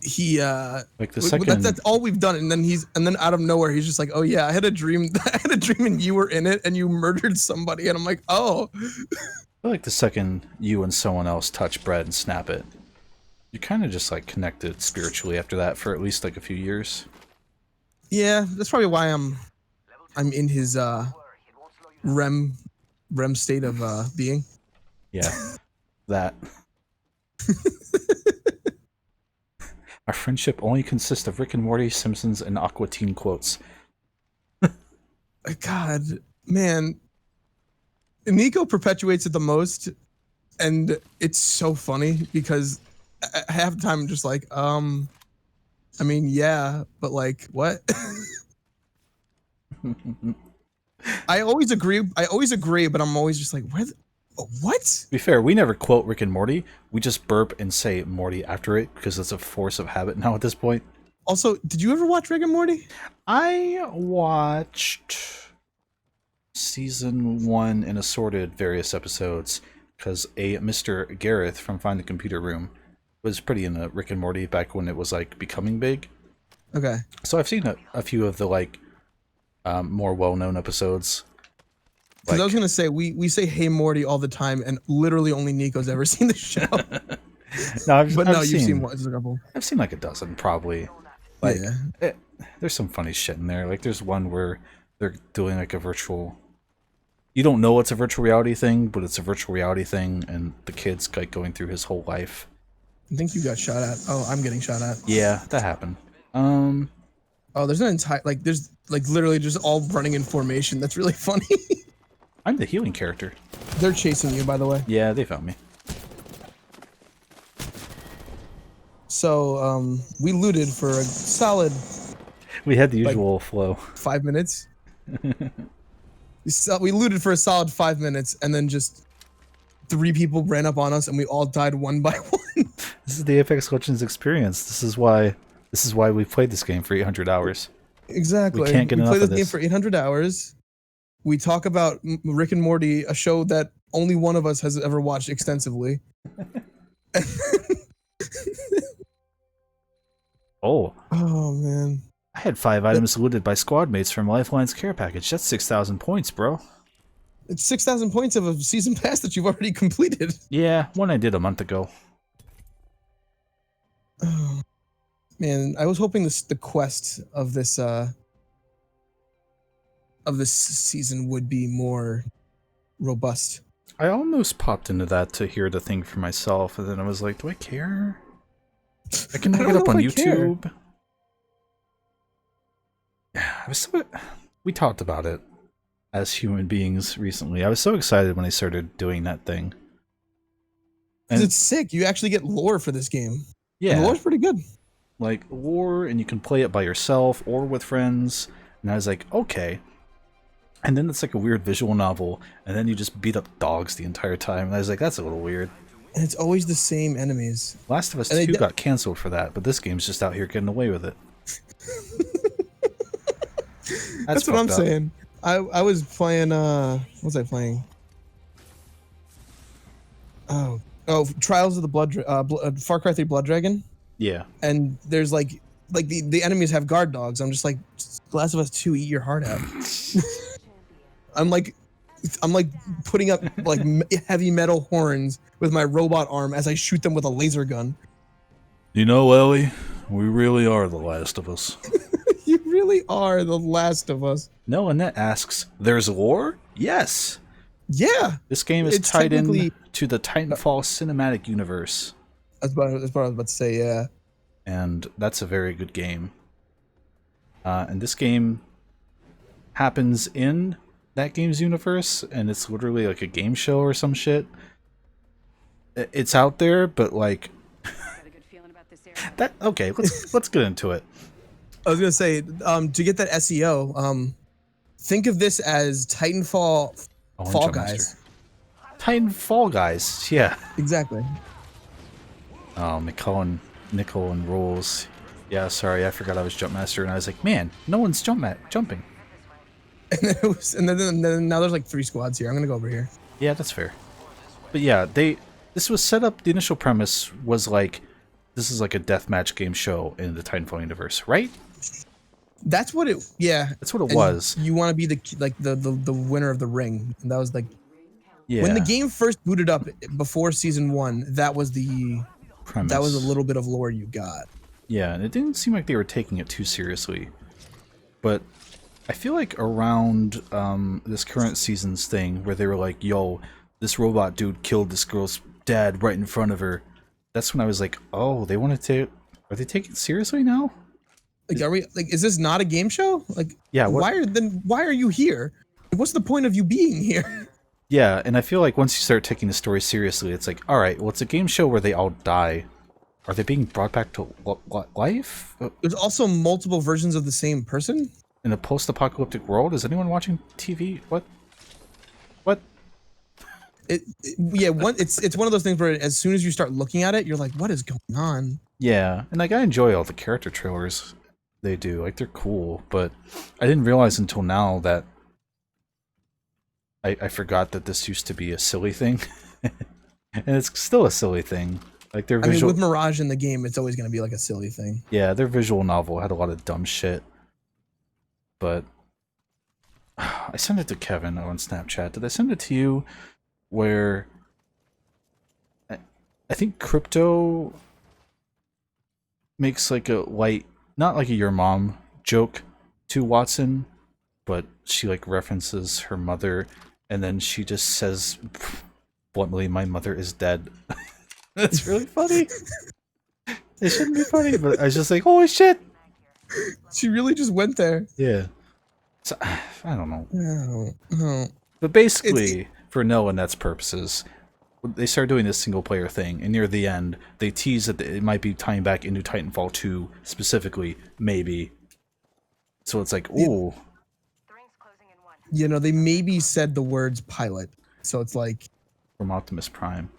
he like the second. That's all we've done, and then out of nowhere he's just like, oh yeah, I had a dream. I had a dream, and you were in it, and you murdered somebody, and I'm like, oh. I feel like the second you and someone else touch bread and snap it, you're kind of just like connected spiritually after that for at least like a few years. Yeah, that's probably why I'm in his REM state of being. Yeah, that. Our friendship only consists of Rick and Morty, Simpsons, and Aqua Teen quotes. God, man. Nico perpetuates it the most, and it's so funny because half the time I'm just like, I mean, yeah, but like, what? I always agree, but I'm always just like, what? To be fair, we never quote Rick and Morty. We just burp and say Morty after it because it's a force of habit now at this point. Also, did you ever watch Rick and Morty? I watched season 1 and assorted various episodes because a Mr. Gareth from Find the Computer Room was pretty into Rick and Morty back when it was like becoming big. Okay. So I've seen a few of the like more well-known episodes. Because I was gonna say we say "Hey Morty" all the time, and literally only Nico's ever seen the show. You've seen what? Just a couple. I've seen like a dozen probably. Like, yeah. There's some funny shit in there. Like there's one where they're doing like a virtual you don't know it's a virtual reality thing, but it's a virtual reality thing, and the kid's like going through his whole life. I think you got shot at. Oh, I'm getting shot at. Yeah, that happened. Oh, there's an entire there's like literally just all running in formation. That's really funny. I'm the healing character. They're chasing you, by the way. Yeah, they found me. So we looted for a solid We had the usual flow. 5 minutes. We looted for a solid 5 minutes, and then just 3 people ran up on us, and we all died one by one. This is the Apex Legends experience. This is why we played this game for 800 hours. Exactly. We can't get enough play of this game this. for 800 hours. We talk about Rick and Morty, a show that only one of us has ever watched extensively. Oh, Oh man. I had 5 items looted by squad mates from Lifeline's care package. That's 6,000 points, bro. It's 6,000 points of a season pass that you've already completed. Yeah, one I did a month ago. Oh, man, I was hoping the quest of this season would be more robust. I almost popped into that to hear the thing for myself, and then I was like, do I care? I can I look don't it up know on if I care. YouTube. We talked about it as human beings recently. I was so excited when I started doing that thing. 'Cause And it's sick. You actually get lore for this game. And yeah, the lore's pretty good. like war, and you can play it by yourself or with friends. And I was like, okay. And then it's like a weird visual novel, and then you just beat up dogs the entire time. And I was like, that's a little weird. And it's always the same enemies. Last of Us And they 2 d- got canceled for that, but this game's just out here getting away with it. That's what I'm fucked up. saying. I was playing what was I playing? Oh, Trials of the Far Cry 3 Blood Dragon. Yeah. And there's like the enemies have guard dogs. I'm just like, Last of Us 2, eat your heart out. I'm like putting up like heavy metal horns with my robot arm as I shoot them with a laser gun. You know, Ellie, we really are the last of us. You really are the Last of Us. No, Annette asks, there's war? Yes. Yeah, This game is It's tied in technically- to the Titanfall cinematic universe, that's what I was about to say. Yeah, and that's a very good game. And this game happens in that game's universe, and it's literally like a game show or some shit. It's out there, but like that. Okay, let's get into it. I was gonna say to get that SEO, think of this as Titanfall Oh, Fall Jump Master. Guys. Titanfall guys, yeah. Exactly. Oh, Nickel and Rolls. Yeah, sorry, I forgot I was Jump Master, and I was like, man, no one's jumping. And then then now there's like 3 squads here. I'm gonna go over here. Yeah, that's fair. But yeah, this was set up. The initial premise was like, this is like a deathmatch game show in the Titanfall universe, right? That's what it. Yeah, That's what it and was. You want to be the winner of the ring, and that was like Yeah. when the game first booted up before season 1. That was the premise. that was a little bit of lore you got. Yeah, and it didn't seem like they were taking it too seriously. But I feel like around this current season's thing, where they were like, yo, this robot dude killed this girl's dad right in front of her. That's when I was like, oh, they wanted to... Are they taking it seriously now? Like, are we like? Is this not a game show? Like, Yeah, what- why are you here? What's the point of you being here? Yeah, and I feel like once you start taking the story seriously, it's like, alright, well, it's a game show where they all die. Are they being brought back to life? There's also multiple versions of the same person. In a post-apocalyptic world? Is anyone watching TV? What? What? It's one of those things where as soon as you start looking at it, you're like, what is going on? Yeah, and like I enjoy all the character trailers they do. Like they're cool, but I didn't realize until now that I forgot that this used to be a silly thing. And it's still a silly thing. Like their I mean, visual with Mirage in the game, it's always going to be like a silly thing. yeah, their visual novel had a lot of dumb shit. But I sent it to Kevin on Snapchat. Did I send it to you? Where I think Crypto makes like a light, not like a your mom joke to Watson, but she like references her mother, and then she just says bluntly, "My mother is dead." That's really funny. It shouldn't be funny, but I was just like, "Holy shit!" She really just went there. Yeah. So, I don't know. Oh. But basically, for Noah and that's purposes, they start doing this single player thing, and near the end, they tease that it might be tying back into Titanfall 2 specifically, maybe. So it's like, ooh. You know, they maybe said the words pilot. So it's like, From Optimus Prime.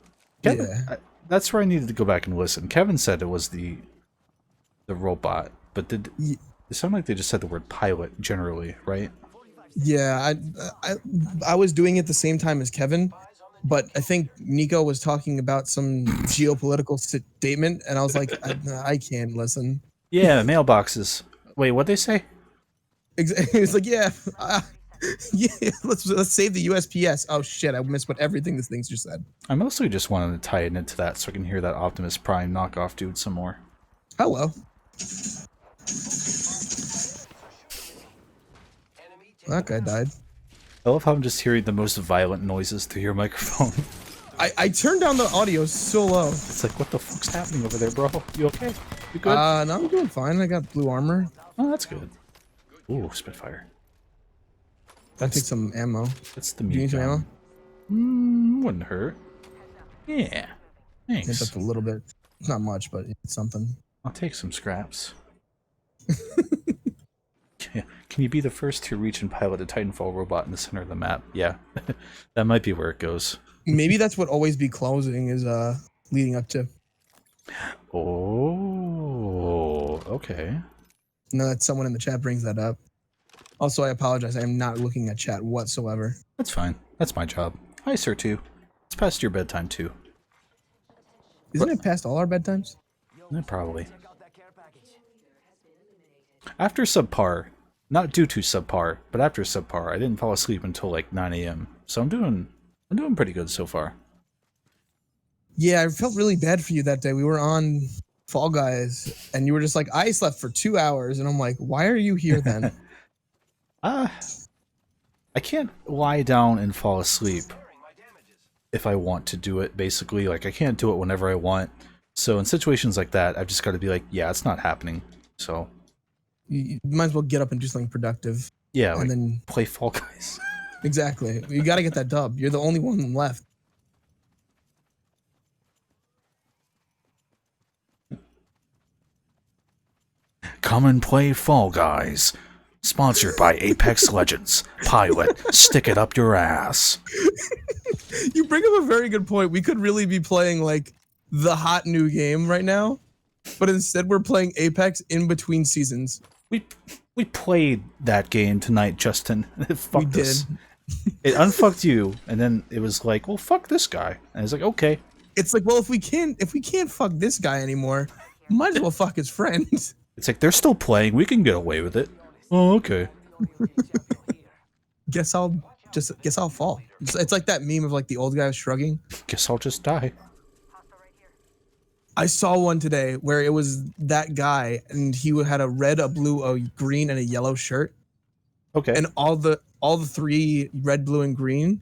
Kevin, yeah. that's where I needed to go back and listen. Kevin said it was the robot, but it sounded like they just said the word pilot generally, right? Yeah, I was doing it the same time as Kevin, but I think Nico was talking about some geopolitical statement, and I was like, I can't listen. Yeah, mailboxes. Wait, what'd they say? He was like, yeah, yeah, let's save the USPS. Oh shit, I missed what everything this thing's just said. I mostly just wanted to tie it into that so I can hear that Optimus Prime knockoff dude some more. Hello. That guy died. I love how I'm just hearing the most violent noises through your microphone. I turned down the audio so low. It's like, what the fuck's happening over there, bro? You okay? You good? No, I'm doing fine. I got blue armor. Oh, that's good. Ooh, Spitfire. I take some ammo. That's the Do you meat need some ammo? gun. Wouldn't hurt. Yeah. Hit Thanks. up a little bit. It's not much, but it's something. I'll take some scraps. Can you be the first to reach and pilot a Titanfall robot in the center of the map? Yeah. That might be where it goes. Maybe that's what always be closing is leading up to. Oh, okay. No, that someone in the chat brings that up. Also, I apologize. I am not looking at chat whatsoever. That's fine. That's my job. Hi, Sir 2. It's past your bedtime, too. Isn't it past all our bedtimes? Yeah, probably. After subpar, not due to subpar, but after subpar, I didn't fall asleep until like 9 a.m. So I'm doing pretty good so far. Yeah, I felt really bad for you that day. We were on Fall Guys, and you were just like, I slept for 2 hours, and I'm like, why are you here then? I can't lie down and fall asleep if I want to do it, basically. Like, I can't do it whenever I want. So in situations like that, I've just got to be like, yeah, it's not happening. So You might as well get up and do something productive. yeah, And like then play Fall Guys. exactly. You got to get that dub. You're the only one left. Come and play Fall Guys. Sponsored by Apex Legends. Pilot, stick it up your ass. You bring up a very good point. We could really be playing like the hot new game right now, but instead we're playing Apex in between seasons. We played that game tonight, Justin. It fucked We us. did. It unfucked you, and then it was like, well, fuck this guy. And it's like, okay. It's like, well, if we can't fuck this guy anymore, might as well fuck his friends. It's like, they're still playing. We can get away with it. Oh, okay. Guess I'll fall. It's like that meme of like the old guy shrugging. Guess I'll just die. I saw one today where it was that guy and he had a red, a blue, a green, and a yellow shirt. Okay. And all the three red, blue, and green,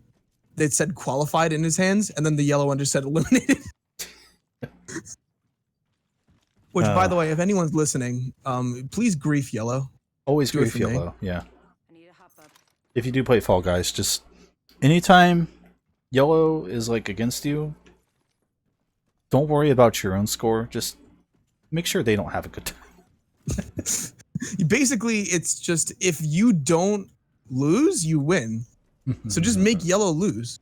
they said qualified in his hands, and then the yellow one just said eliminated. Which, by the way, if anyone's listening, please grief yellow. Always Do it grief for me. yellow, yeah. If you do play Fall Guys, just anytime yellow is like against you, don't worry about your own score. Just make sure they don't have a good time. Basically, it's just if you don't lose, you win. So just make yellow lose.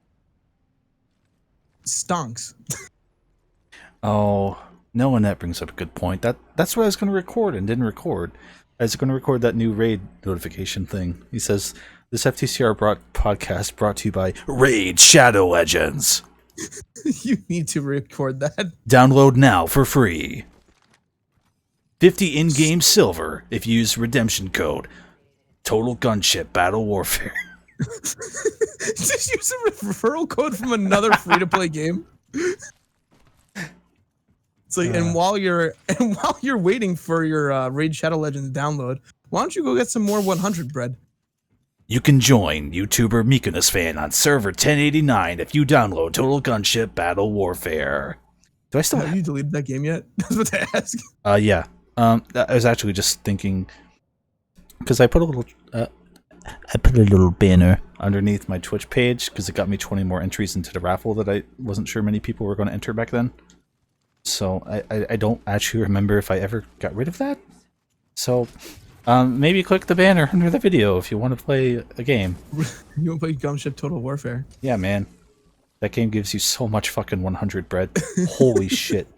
Stonks. Oh, no, and that brings up a good point. That's what I was going to record and didn't record. I was going to record that new raid notification thing. He says, this FTCR podcast brought to you by Raid Shadow Legends. You need to record that. Download now for free. 50 in-game silver if you use redemption code. Total Gunship Battle Warfare. Just use a referral code from another free-to-play game. It's like, and while you're waiting for your Raid Shadow Legends download, why don't you go get some more 100 bread? You can join YouTuber Mykonos Fan on server 1089 if you download Total Gunship Battle Warfare. Do I still Have you deleted that game yet? That's what to ask. Yeah. I was actually just thinking because I put a little banner underneath my Twitch page because it got me 20 more entries into the raffle that I wasn't sure many people were going to enter back then. So I don't actually remember if I ever got rid of that. So maybe click the banner under the video if you want to play a game. You want to play Gunship Total Warfare? Yeah, man. That game gives you so much fucking 100 bread. Holy shit.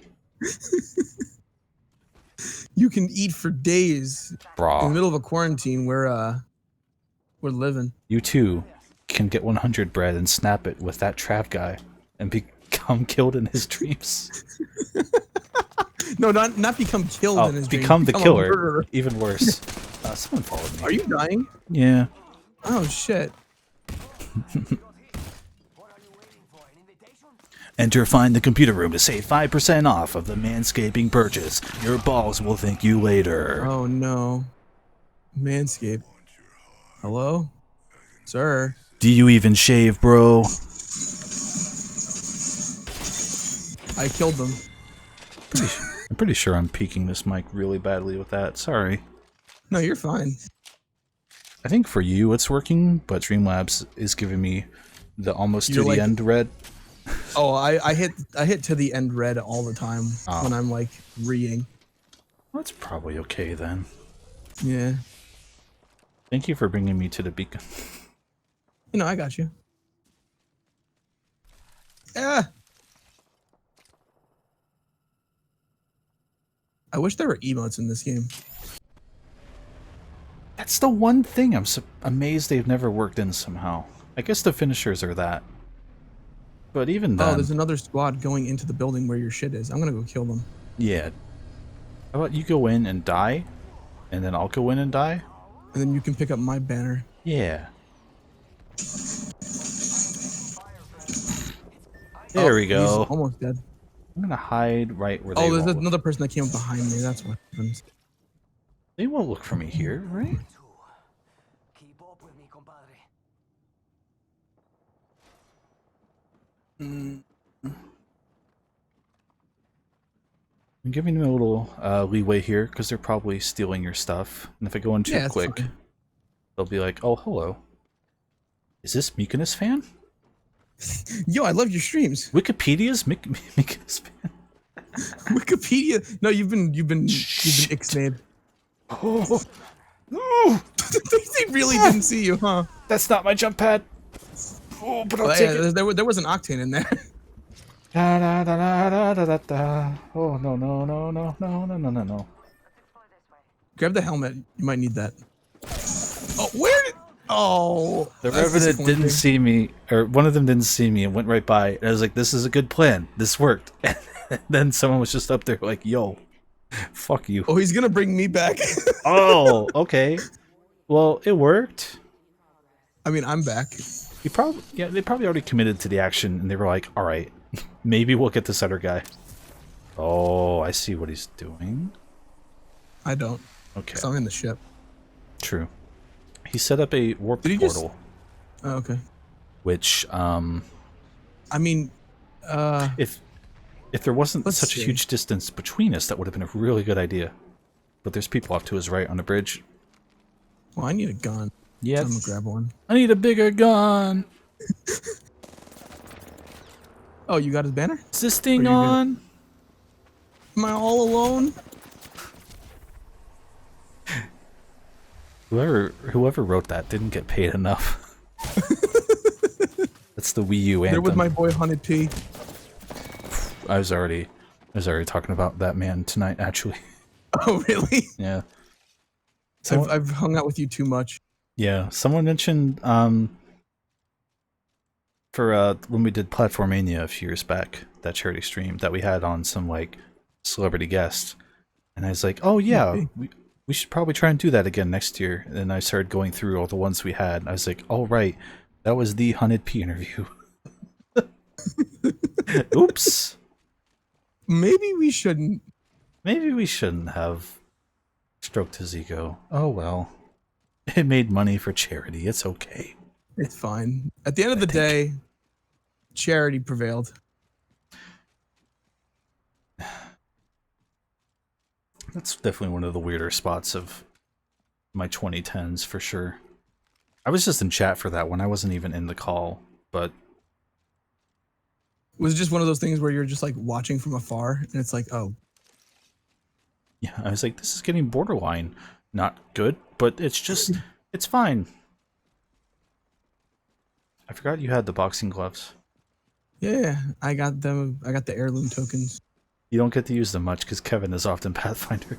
You can eat for days in the Bro. middle of a quarantine where we're living. You too can get 100 bread and snap it with that Trav guy and become killed in his dreams. No, not become killed in his dreams. Become the a killer. murderer. Even worse. Someone followed me. Are you dying? Yeah. Oh shit. Enter Find the Computer Room to save 5% off of the manscaping purchase. Your balls will thank you later. Oh no. Manscaped. Hello? Sir. Do you even shave, bro? I killed them. I'm pretty sure I'm peaking this mic really badly with that. Sorry. No, you're fine. I think for you it's working, but Streamlabs is giving me the almost You're to like- the end red. Oh, I hit to the end red all the time Oh. when I'm like reading. That's probably okay then. Yeah. Thank you for bringing me to the beacon. You know, I got you. Yeah. I wish there were emotes in this game. That's the one thing I'm amazed they've never worked in somehow. I guess the finishers are that. But even then... Oh, there's another squad going into the building where your shit is. I'm gonna go kill them. Yeah. How about you go in and die, and then I'll go in and die? And then you can pick up my banner. Yeah. There we He's go. almost dead. I'm gonna hide right where they Oh, there's won't look. another person that came up behind me. That's what happens. They won't look for me here, right? Keep up with me, compadre. I'm giving them a little leeway here because they're probably stealing your stuff. And if I go in too Yeah, it's quick, fine. they'll be like, "Oh, hello. Is this Mykonos Fan? Yo, I love your streams. Wikipedia's Mykonos Fan." Wikipedia. No, you've been ixnayed. Oh, no! They really didn't see you, huh? That's not my jump pad. Oh, but I'll Oh, take yeah, it. there was an octane in there. Da, da, da, da, da, da, da, da. Oh, no, no, no, no, no, no, no, no, no. Grab the helmet. You might need that. Oh, where did? Oh, The that's Revenant didn't disappointing. see me, or one of them didn't see me and went right by. And I was like, this is a good plan. This worked. And then someone was just up there like, yo, fuck you. Oh, he's gonna bring me back. Oh, okay. Well, it worked. I mean, I'm back. They probably already committed to the action, and they were like, all right, maybe we'll get this other guy. Oh, I see what he's doing. I don't. Okay, So I'm in the ship. true. He set up a warp Did he just- portal, Oh, okay. which, I mean, if there wasn't Let's such a see. huge distance between us, that would have been a really good idea. But there's people off to his right on the bridge. well, I need a gun. Yeah, So I'm gonna grab one. I need a bigger gun. Oh, you got his banner? Is this thing What are you on? Am I all alone? Whoever wrote that didn't get paid enough. That's the Wii U anthem. There was my boy Hunted P. I was already talking about that man tonight, actually. Oh, really? Yeah. I've hung out with you too much. Yeah. Someone mentioned for when we did Platformania a few years back, that charity stream that we had on some like celebrity guest, and I was like, oh yeah, Maybe. we should probably try and do that again next year. And then I started going through all the ones we had. And I was like, oh right, that was the Hunted P interview. Oops. Maybe we shouldn't. Maybe we shouldn't have stroked his ego. Oh well. It made money for charity. It's okay. It's fine. At the end of the day, charity prevailed. That's definitely one of the weirder spots of my 2010s for sure. I was just in chat for that one. I wasn't even in the call, but Was it just one of those things where you're just like watching from afar and it's like, oh, yeah, I was like, this is getting borderline not good, but it's fine. I forgot you had the boxing gloves. yeah, I got them. I got the heirloom tokens. You don't get to use them much because Kevin is often Pathfinder.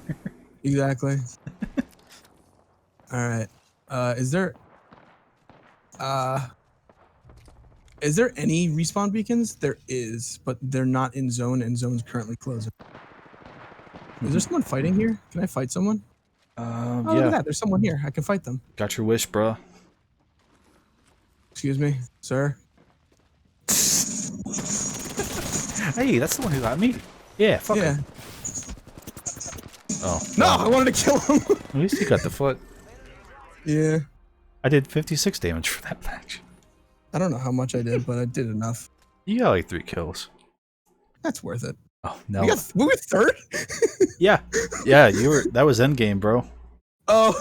Exactly. All right. Is there any respawn beacons? There is, but they're not in zone, and zone's currently closing. Is there someone fighting here? Can I fight someone? Oh, look Yeah, at that. There's someone here. I can fight them. got your wish, bruh. Excuse me, sir. Hey, that's the one who got me. Yeah, fuck Yeah. him. Oh, No, well, I wanted to kill him. at least he got the foot. Yeah. I did 56 damage for that match. I don't know how much I did, but I did enough. You got like 3 kills. That's worth it. Oh no. We were third? Yeah, you were. That was endgame, bro. Oh.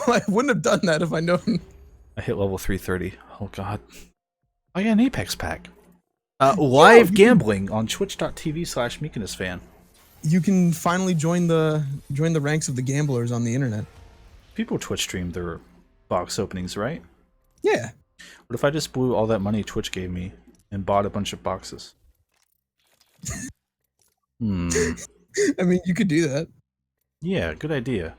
Well, I wouldn't have done that if I known. I hit level 330. Oh god. I got an Apex pack. Live gambling on twitch.tv/MeeknessFan. You can finally join the ranks of the gamblers on the internet. People Twitch stream their box openings, right? Yeah. What if I just blew all that money Twitch gave me and bought a bunch of boxes? I mean, you could do that. Yeah, good idea.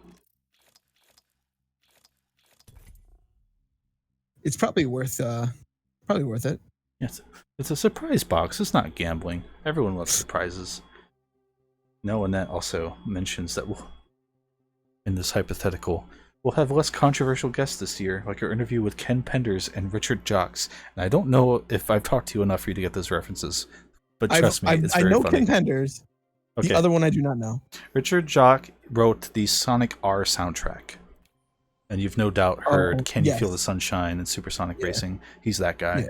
It's probably worth it. Yes, it's a surprise box. It's not gambling. Everyone loves surprises. No, and that also mentions that in this hypothetical, we'll have less controversial guests this year, like our interview with Ken Penders and Richard Jocks. And I don't know if I've talked to you enough for you to get those references, but trust me, it's I very know funny. contenders. Okay. The other one I do not know. Richard Jock wrote the Sonic R soundtrack. And you've no doubt heard Can You Feel the Sunshine and Supersonic Racing. He's that guy. Yeah.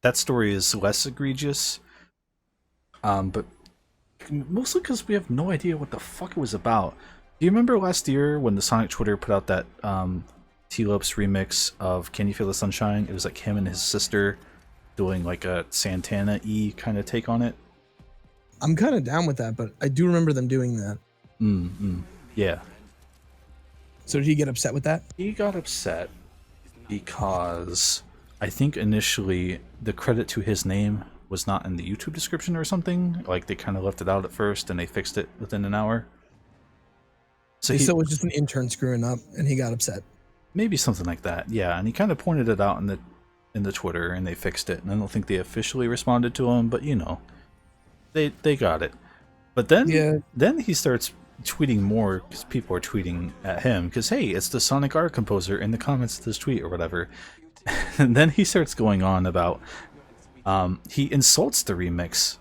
That story is less egregious, but mostly because we have no idea what the fuck it was about. Do you remember last year when the Sonic Twitter put out that T-Lopes remix of Can You Feel the Sunshine? It was like him and his sister doing like a Santana-y kind of take on it. I'm kind of down with that, but I do remember them doing that. Yeah. So did he get upset with that? He got upset because I think initially the credit to his name was not in the YouTube description or something. Like they kind of left it out at first and they fixed it within an hour. So So it was just an intern screwing up, and he got upset. maybe something like that. Yeah, and he kind of pointed it out in the Twitter and they fixed it. And I don't think they officially responded to him, but you know, they got it. But then he starts tweeting more because people are tweeting at him because hey, it's the Sonic R composer in the comments of this tweet or whatever. And then he starts going on about he insults the remix.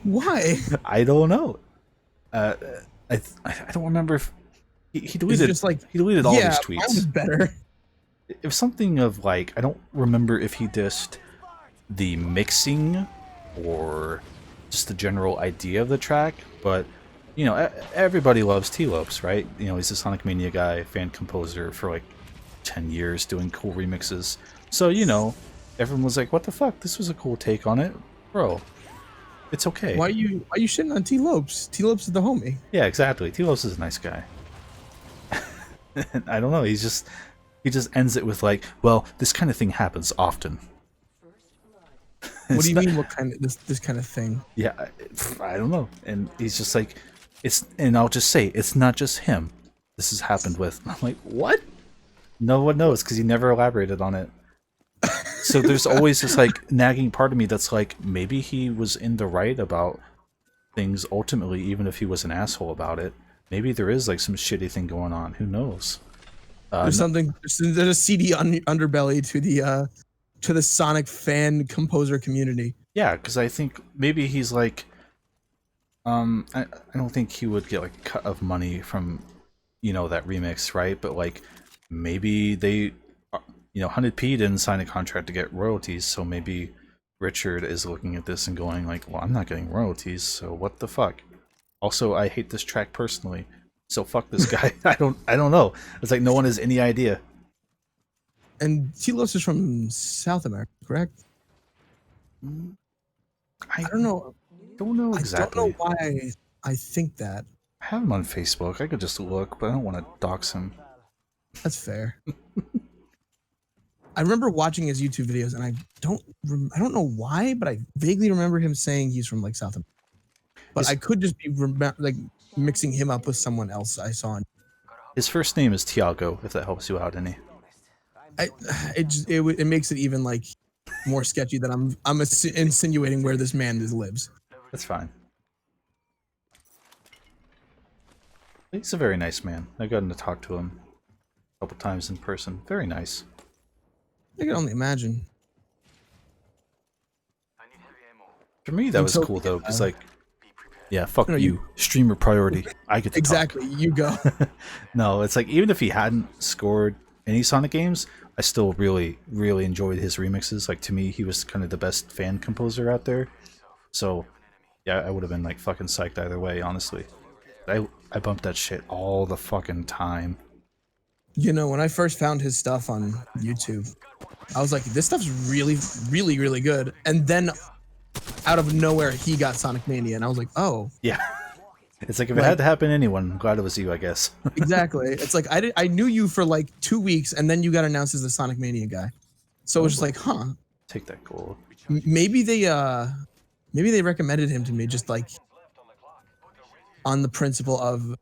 Why? I don't know. I don't remember if he deleted. Just like, he deleted all yeah, these mine tweets. was better. It was something of like I don't remember if he dissed the mixing or just the general idea of the track, but you know everybody loves T-Lopes, right? You know he's a Sonic Mania guy, fan composer for like 10 years doing cool remixes. So you know everyone was like, "What the fuck? This was a cool take on it, bro." It's okay. Why are you shitting on T-Lopes? T-Lopes is the homie. Yeah, exactly. T-Lopes is a nice guy. I don't know. He just ends it with like, well, this kind of thing happens often. What do you mean? What kind of this kind of thing? Yeah, I don't know. And he's just like, and I'll just say, it's not just him. This has happened with. I'm like, what? No one knows because he never elaborated on it. So there's always this like nagging part of me that's like, maybe he was in the right about things ultimately, even if he was an asshole about it. Maybe there is like some shitty thing going on. Who knows? There's something. There's a seedy underbelly to the Sonic fan composer community. Yeah, because I think maybe he's like, I don't think he would get like a cut of money from that remix, right? But like maybe they, Hunted P didn't sign a contract to get royalties, so maybe Richard is looking at this and going like, well, I'm not getting royalties, so what the fuck? Also, I hate this track personally, so fuck this guy. I don't know. It's like no one has any idea. And Telos is from South America, correct? I I don't know. don't know I exactly. don't know why I think that. I have him on Facebook. I could just look, but I don't want to dox him. That's fair. I remember watching his YouTube videos, and I don't know why, but I vaguely remember him saying he's from like South America. But His, I could just be like mixing him up with someone else I saw. his first name is Tiago, if that helps you out any. It makes it even like more sketchy that I'm insinuating where this man lives. That's fine. He's a very nice man. I've gotten to talk to him a couple times in person. Very nice. I can only imagine. For me, that was Until cool we though, get, because like, yeah, fuck No, you, streamer priority. I get to exactly. You go. talk. No, it's like even if he hadn't scored any Sonic games, I still really, really enjoyed his remixes. Like to me, he was kind of the best fan composer out there. So, yeah, I would have been like fucking psyched either way, honestly. I bumped that shit all the fucking time. You know, when I first found his stuff on YouTube, I was like, this stuff's really, really, really good. And then out of nowhere, he got Sonic Mania, and I was like, oh, Yeah. It's like if it had to happen to anyone, I'm glad it was you, I guess. exactly. It's like I knew you for like 2 weeks, and then you got announced as the Sonic Mania guy. So it was just like, huh, Take that gold. maybe they recommended him to me just like on the principle of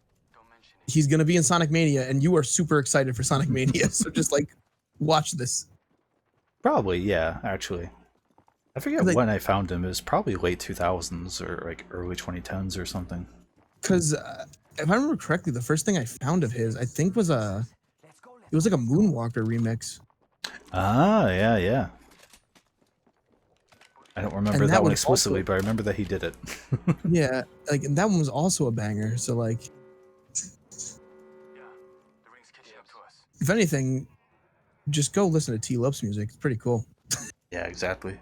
he's gonna be in Sonic Mania, and you are super excited for Sonic Mania, so just like watch this. Probably, yeah, actually. I forget Like- when I found him. It was probably late 2000s or like early 2010s or something. Because if I remember correctly, the first thing I found of his, I think, was it was like a Moonwalker remix. Ah, yeah, yeah. I don't remember And that that one was explicitly, also- but I remember that he did it. Yeah, like and that one was also a banger. So like, if anything, just go listen to T Lopes music. It's pretty cool. Yeah, exactly.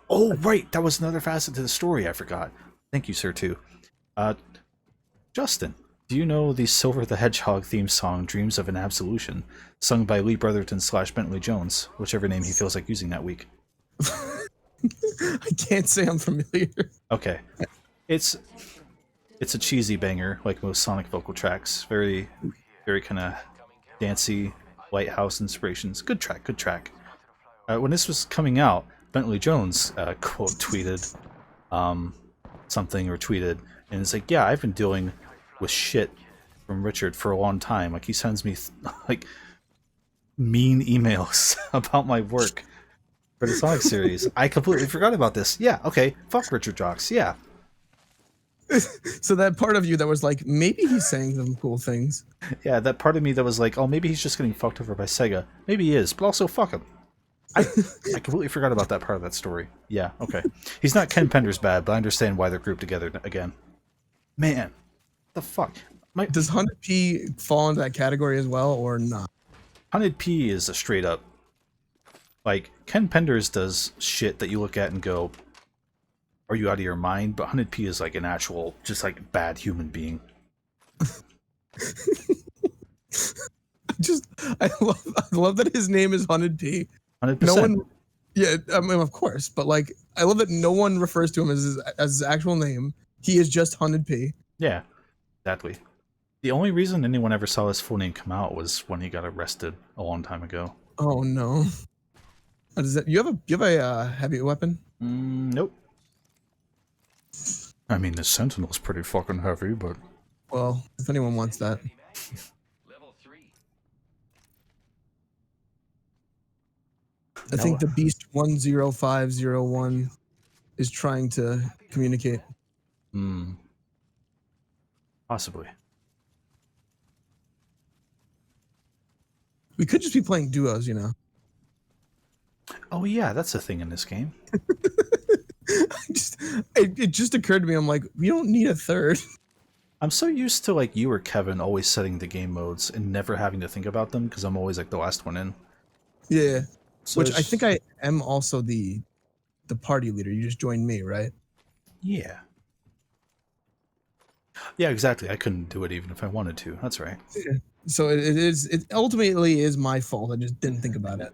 Oh, right. That was another facet to the story I forgot. Thank you, sir, too. Uh, Justin, do you know the Silver the Hedgehog theme song, Dreams of an Absolution, sung by Lee Brotherton / Bentley Jones, whichever name he feels like using that week? I can't say I'm familiar. Okay. It's a cheesy banger, like most Sonic vocal tracks. Very, very kind of dancey, Lighthouse inspirations. Good track, good track. When this was coming out, Bentley Jones quote tweeted something or tweeted, and it's like, yeah, I've been dealing with shit from Richard for a long time. Like he sends me like mean emails about my work for the Sonic series. I completely forgot about this. Yeah, okay, fuck Richard Jocks. Yeah. So that part of you that was like, maybe he's saying some cool things. Yeah, that part of me that was like, oh, maybe he's just getting fucked over by Sega. Maybe he is, but also fuck him. I completely forgot about that part of that story. Yeah, okay. He's not Ken Pender's bad, but I understand why they're grouped together again. Man, the fuck? Does Hunted P fall into that category as well, or not? Hunted P is a straight up... Like, Ken Penders does shit that you look at and go, are you out of your mind? But Hunted P is like an actual, just like, bad human being. I love that his name is Hunted P. 100%. No one, yeah, I mean, of course, but like, I love that no one refers to him as his actual name. He is just Hunted P. Yeah, exactly. The only reason anyone ever saw his full name come out was when he got arrested a long time ago. Oh no. What is that? You have a heavy weapon? Nope. I mean, the Sentinel's pretty fucking heavy, but... Well, if anyone wants that. Level 3. I think the Beast 10501 is trying to communicate. Possibly. We could just be playing duos, you know. Oh yeah, that's a thing in this game. It just occurred to me. I'm like, we don't need a third. I'm so used to like you or Kevin always setting the game modes and never having to think about them because I'm always like the last one in. Yeah, So which I it's- think I am also the party leader. You just joined me, right? Yeah. Yeah, exactly. I couldn't do it even if I wanted to. That's right. So it ultimately is my fault. I just didn't think about it.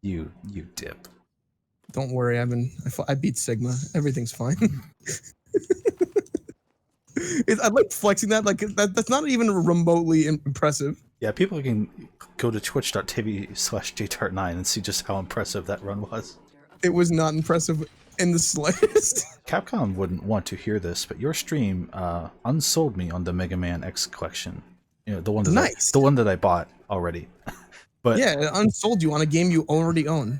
You dip. Don't worry, I beat Sigma. Everything's fine. I like flexing that. Like that's not even remotely impressive. Yeah, people can go to twitch.tv/Jtart9 and see just how impressive that run was. It was not impressive in the slightest. Capcom wouldn't want to hear this, but your stream unsold me on the Mega Man X collection. You know, the one that Nice. the one that I bought already. But Yeah, it unsold you on a game you already own.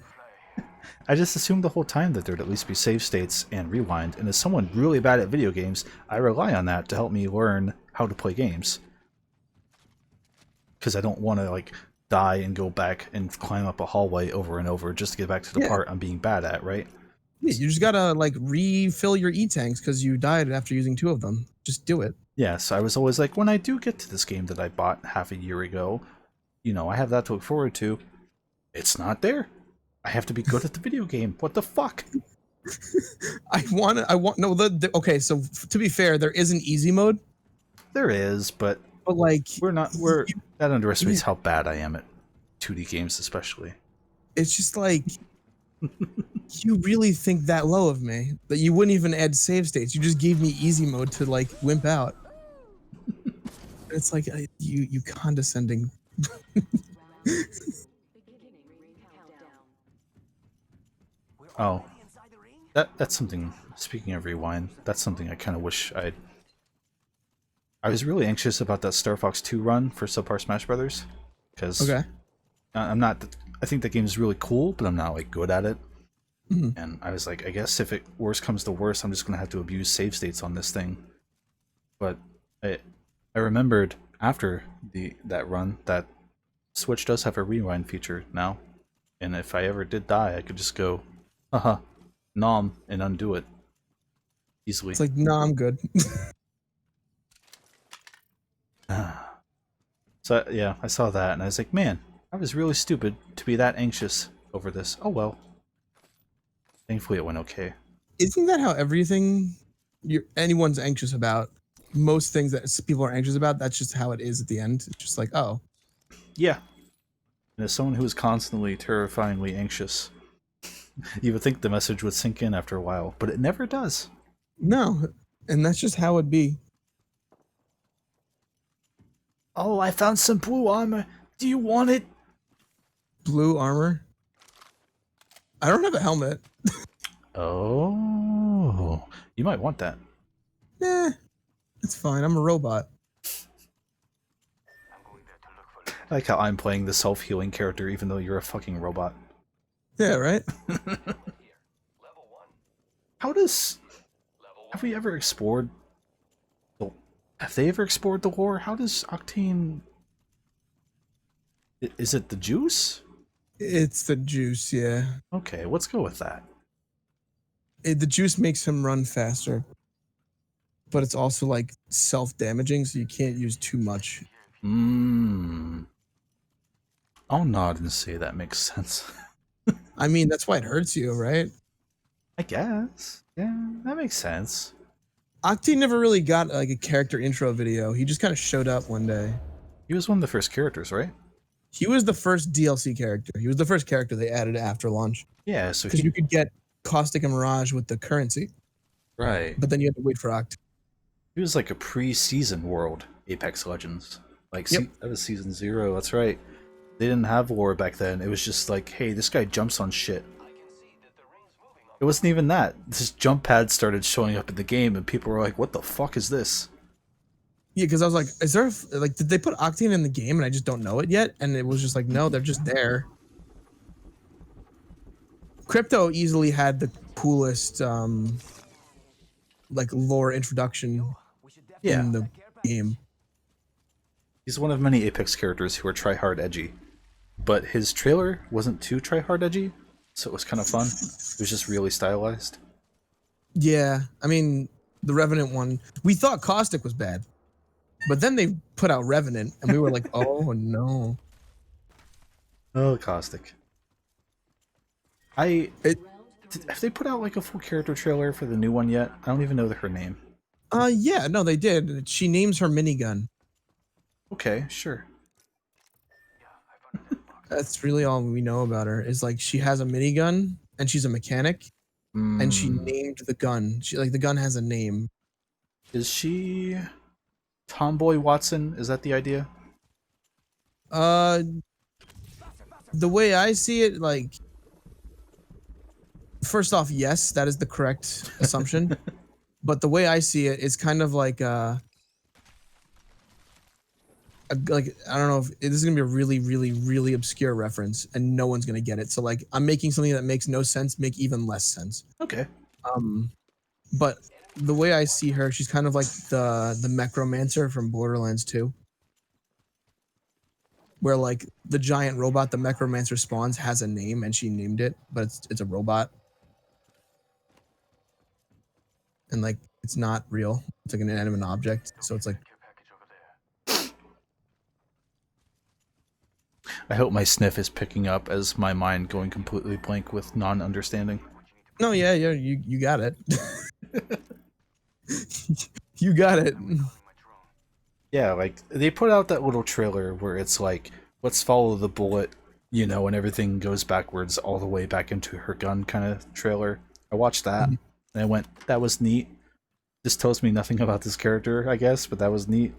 I just assumed the whole time that there'd at least be save states and rewind, and as someone really bad at video games, I rely on that to help me learn how to play games. Because I don't want to, like, die and go back and climb up a hallway over and over just to get back to the Yeah. part I'm being bad at, right? Yeah, you just gotta like refill your E-tanks because you died after using 2 of them. Just do it. Yeah, so I was always like, when I do get to this game that I bought half a year ago, you know, I have that to look forward to. It's not there. I have to be good at the video game. What the fuck? Okay, so to be fair, there is an easy mode, There is, but like that underestimates how bad I am at 2D games, especially. it's just like you really think that low of me that you wouldn't even add save states. You just gave me easy mode to like wimp out. It's like you condescending. Oh, that's something. Speaking of rewind, that's something I kind of wish I'd. I was really anxious about that Star Fox 2 run for Subpar Smash Brothers, because Okay. I'm not. I think the game is really cool, but I'm not like good at it. Mhm. And I was like, I guess if it worst comes to worst, I'm just gonna have to abuse save states on this thing. But I remembered after that run that Switch does have a rewind feature now, and if I ever did die, I could just go, haha, nom, and undo it easily. It's like, no, I'm good. So yeah, I saw that and I was like, man, I was really stupid to be that anxious over this. Oh well. Thankfully it went okay. Isn't that how everything anyone's anxious about? Most things that people are anxious about, that's just how it is at the end. It's just like, oh, Yeah. And as someone who is constantly terrifyingly anxious, you would think the message would sink in after a while, but it never does. no. And that's just how it'd be. Oh, I found some blue armor. Do you want it? Blue armor. I don't have a helmet. Oh, you might want that. Eh, it's fine. I'm a robot. I like how I'm playing the self-healing character even though you're a fucking robot. Yeah, right? How does... Have we ever explored... Have they ever explored the lore? How does Octane... Is it the juice? It's the juice, yeah. Okay, let's go with that. The juice makes him run faster. But it's also like self-damaging, so you can't use too much. Mmm. I'll nod and say that makes sense. I mean, that's why it hurts you, right? I guess. Yeah, that makes sense. Octane never really got like a character intro video. He just kind of showed up one day. He was one of the first characters, right? He was the first DLC character. He was the first character they added after launch. Yeah, so Because he... you could get Caustic and Mirage with the currency, Right. but then you had to wait for Octane. He was like a pre-season world Apex Legends. Like, Yep. that was season 0, that's right. They didn't have lore back then. It was just like, hey, this guy jumps on shit. It wasn't even that. This jump pad started showing up in the game, and people were like, what the fuck is this? Yeah, because I was like, is there like did they put Octane in the game and I just don't know it yet? And it was just like, no, they're just there. Crypto easily had the coolest like lore introduction Yeah. in the game. He's one of many Apex characters who are try-hard edgy. But his trailer wasn't too try-hard edgy, so it was kind of fun. It was just really stylized. Yeah, I mean the Revenant one. We thought Caustic was bad, but then they put out Revenant, and we were like, oh no. Oh, caustic. I It. have they put out like a full character trailer for the new one yet? I don't even know her name. Yeah, no, they did. She names her minigun. Okay, sure. That's really all we know about her. Is like she has a minigun and she's a mechanic, and she Mm, named the gun. She like the gun has a name. is she Tomboy Watson? Is that the idea? Uh, the way I see it, like first off, yes, that is the correct assumption. But the way I see it is kind of like like I don't know if this is gonna be a really, really, really obscure reference, and no one's gonna get it. So like I'm making something that makes no sense make even less sense. Okay. Um, but the way I see her, she's kind of like the Necromancer from Borderlands 2, where like the giant robot the Necromancer spawns has a name and she named it, but it's a robot, and like it's not real. It's like an inanimate object, so it's like I hope my sniff is picking up as my mind going completely blank with non-understanding. no, yeah, yeah, you got it. You got it. Yeah, like they put out that little trailer where it's like, let's follow the bullet, and everything goes backwards all the way back into her gun kind of trailer. I watched that and I went, that was neat. This tells me nothing about this character, I guess, but that was neat.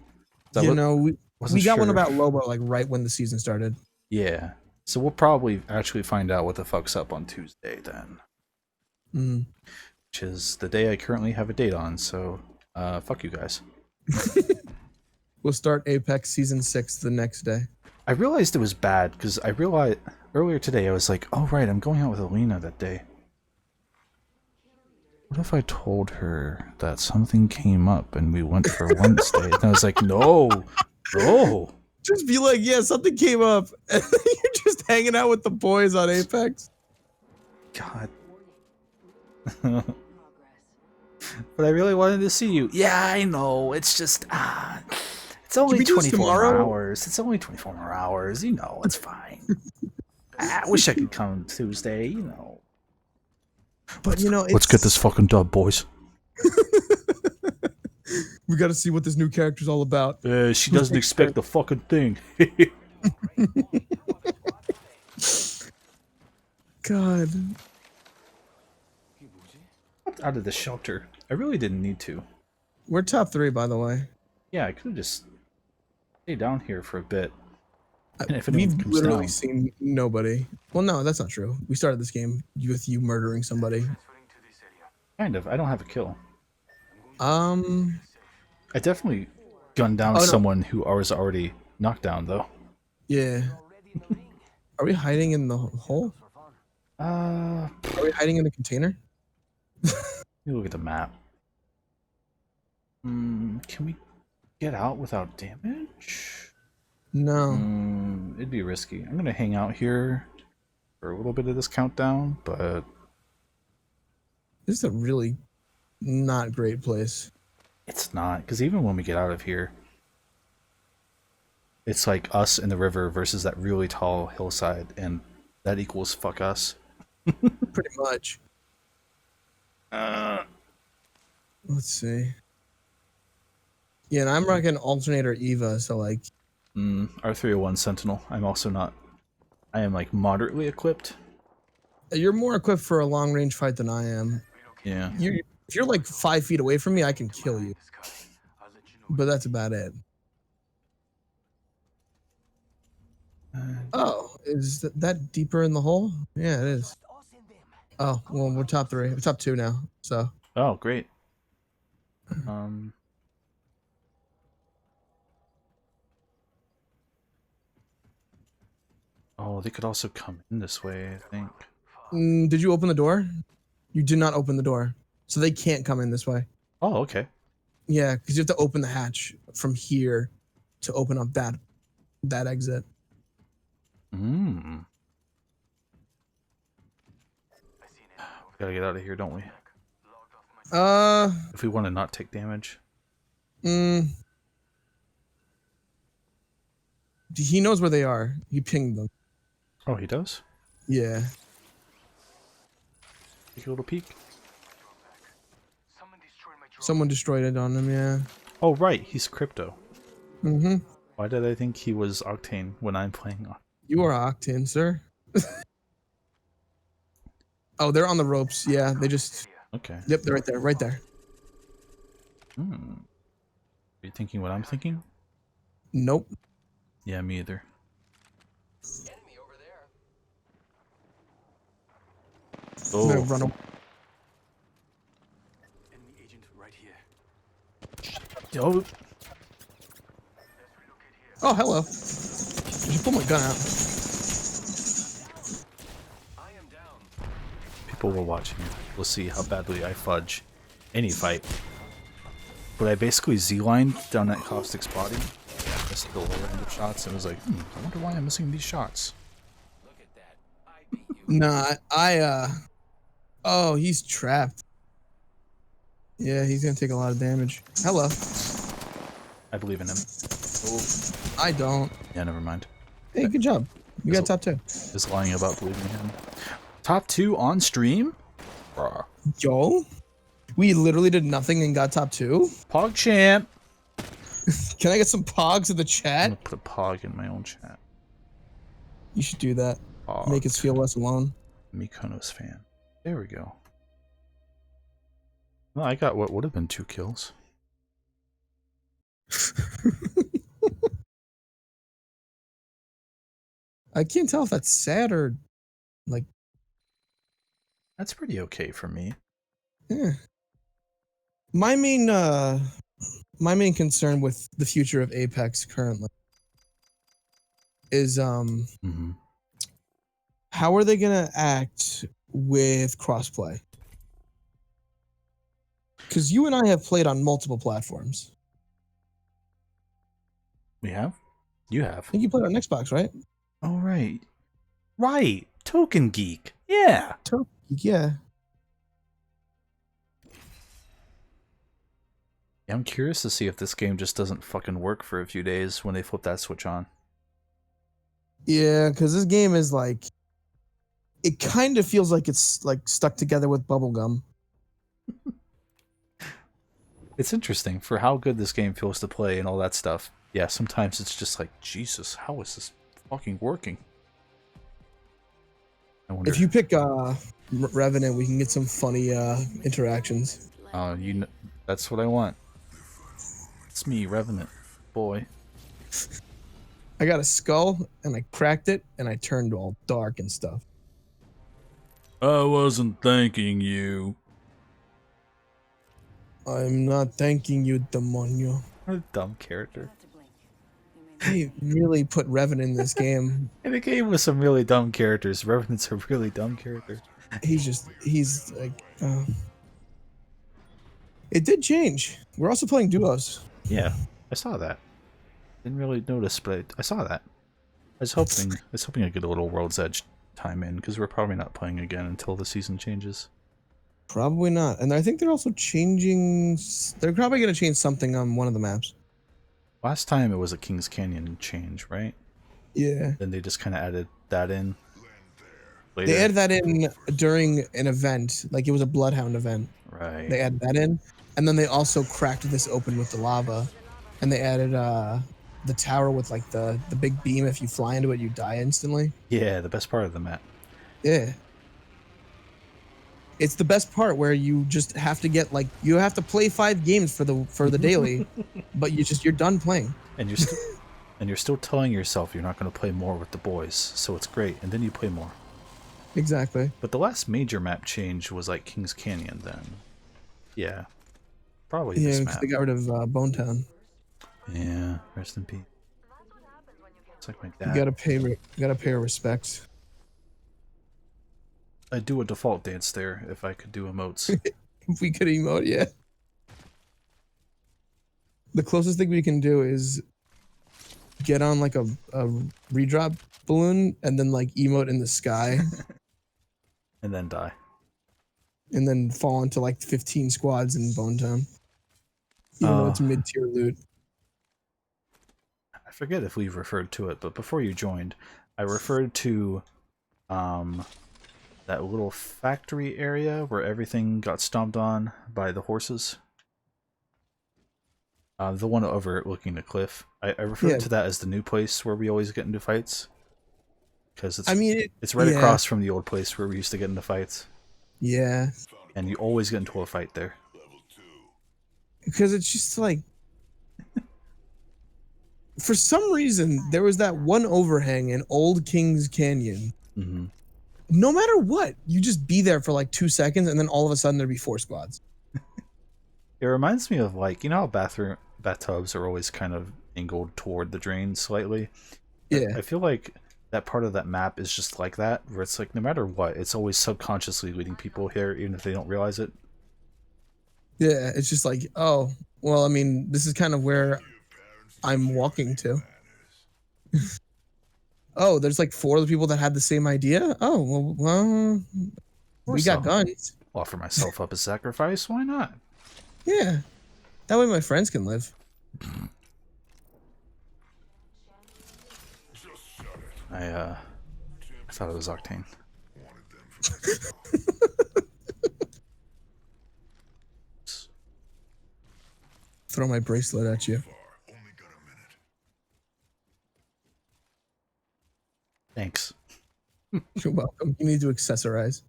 So You know, wasn't we got one sure. about Lobo like right when the season started. Yeah. So we'll probably actually find out what the fuck's up on Tuesday then, Mm. which is the day I currently have a date on. So, fuck you guys. We'll start Apex season 6 the next day. I realized it was bad because I realized earlier today I was like, oh right, I'm going out with Alina that day. What if I told her that something came up and we went for Wednesday? And I was like, no, no. Just be like, yeah, something came up, and you're just hanging out with the boys on Apex. God. But I really wanted to see you. Yeah, I know. It's just it's only we do this 24 more tomorrow? hours. It's only 24 more hours. It's fine. I wish I could come Tuesday. But Let's get this fucking dub, boys. We got to see what this new character's all about. She doesn't expect the fucking thing. God. Out of the shelter. I really didn't need to. We're top 3, by the way. Yeah, I could have just stayed down here for a bit. And if anyone We've comes literally down, seen nobody. Well, no, that's not true. We started this game with you murdering somebody. kind of. I don't have a kill. I I definitely gunned down no. someone who was already knocked down, though. Yeah. Are we hiding in the hole? Are we hiding in the container? Let me look at the map. Can we get out without damage? No. It'd be risky. I'm gonna hang out here for a little bit of this countdown, but This is a really not great place. it's not, because even when we get out of here, it's like us in the river versus that really tall hillside, and that equals fuck us. Pretty much. Let's see. Yeah, and I'm rocking alternator Eva, so like R301 Sentinel. I'm also not. I am like moderately equipped. you're more equipped for a long range fight than I am. Yeah. If you're like 5 feet away from me, I can kill you. But that's about it. Oh, is that deeper in the hole? Yeah, it is. Oh, well, we're top 3. We're top 2 now. So Oh, great. Oh, they could also come in this way, I think. did you open the door? You did not open the door, so they can't come in this way. Oh, okay. Yeah, because you have to open the hatch from here to open up that exit. We gotta get out of here, don't we? If we want to not take damage. Mm, he knows where they are. He pinged them. Oh, he does? Yeah. Take a little peek. Someone destroyed it on him, yeah. Oh, right. He's crypto. Mm-hmm. Why did I think he was Octane when I'm playing Octane? You are Octane, sir. Oh, they're on the ropes. Yeah, they just... Okay. Yep, they're right there. Right there. Hmm. Are you thinking what I'm thinking? Nope. Yeah, me either. Enemy over there. I'm gonna Oh, run away. Enemy agent right here. oh, Oh, hello. I should pull my gun out. I am down. people were watching it. We'll see how badly I fudge any fight. But I basically Z-lined down that Caustic's body. Missed the lower end of shots and was like, I wonder why I'm missing these shots. Look at that. I beat you. Nah, Oh, he's trapped. Yeah, he's gonna take a lot of damage. Hello. I believe in him. Oh, I don't. yeah, never mind. Hey, good job. You got top 2. Just lying about believing in him. Top 2 on stream? Bruh. Yo, we literally did nothing and got top 2. PogChamp! Can I get some pogs in the I'm chat? gonna put a Pog in my own chat. You should do that. Pog. Make us feel less alone. Mikono's fan. There we go. Well, I got what would have been 2 kills. I can't tell if that's sad or like, That's pretty okay for me. yeah. My main concern with the future of Apex currently is Mm-hmm. how are they gonna act with crossplay? Because you and I have played on multiple platforms. We have? You have. I think you played on Xbox, right? Oh, right. Right. Token Geek. Yeah. Yeah. Yeah, I'm curious to see if this game just doesn't fucking work for a few days when they flip that switch on. Yeah, because this game is like, it kind of feels like it's like stuck together with bubblegum. It's interesting for how good this game feels to play and all that stuff. Yeah, sometimes it's just like, Jesus, how is this fucking working? I wonder. If you pick Revenant, we can get some funny interactions. You know, that's what I want. It's me, Revenant, boy. I got a skull and I cracked it and I turned all dark and stuff. I wasn't thanking you. I'm not thanking you, demonio. What a dumb character. They really put Revenant in this game. In a game with some really dumb characters, Revenant's a really dumb character. He's like, it did change. We're also playing duos. Yeah, I saw that. Didn't really notice, but I saw that. I was hoping I'd get a little World's Edge time in, because we're probably not playing again until the season changes. Probably not. And I think they're also changing. They're probably going to change something on one of the maps. Last time it was a Kings Canyon change, right? Yeah. Then they just kind of added that in later. They added that in during an event. Like it was a Bloodhound event. Right. They added that in. And then they also cracked this open with the lava. And they added the tower with like the big beam. If you fly into it, you die instantly. Yeah, the best part of the map. Yeah. It's the best part where you just have to get like you have to play 5 games for the daily, but you're done playing. And you're still telling yourself you're not going to play more with the boys, so it's great. And then you play more. Exactly. But the last major map change was like Kings Canyon then. Yeah. Probably Yeah, this because map. they got rid of Bone Town. Yeah, rest in peace. It's like my You dad. gotta pay your respects. I'd do a default dance there if I could do emotes. If we could emote, yeah. The closest thing we can do is get on like a redrop balloon and then like emote in the sky. And then die. and then fall into like 15 squads in Bone Town. Even though it's mid-tier loot. I forget if we've referred to it, but before you joined, I referred to that little factory area where everything got stomped on by the horses. The one overlooking the cliff. I referred to that as the new place where we always get into fights. Because it's right across from the old place where we used to get into fights. Yeah. And you always get into a fight there. Because it's just like... For some reason, there was that one overhang in Old Kings Canyon. Mm-hmm. No matter what, you just be there for like 2 seconds, and then all of a sudden there'd be 4 squads. It reminds me of, like, you know how bathtubs are always kind of angled toward the drain slightly? Yeah. I feel like that part of that map is just like that, where it's like no matter what, it's always subconsciously leading people here, even if they don't realize it. Yeah, it's just like, oh, well, I mean, this is kind of where I'm walking to. Oh, there's like 4 other people that had the same idea? Oh, well we got guns. Offer myself up as sacrifice, why not? Yeah. That way my friends can live. I thought it was Octane. Throw my bracelet at you. Thanks. You're welcome. You need to accessorize.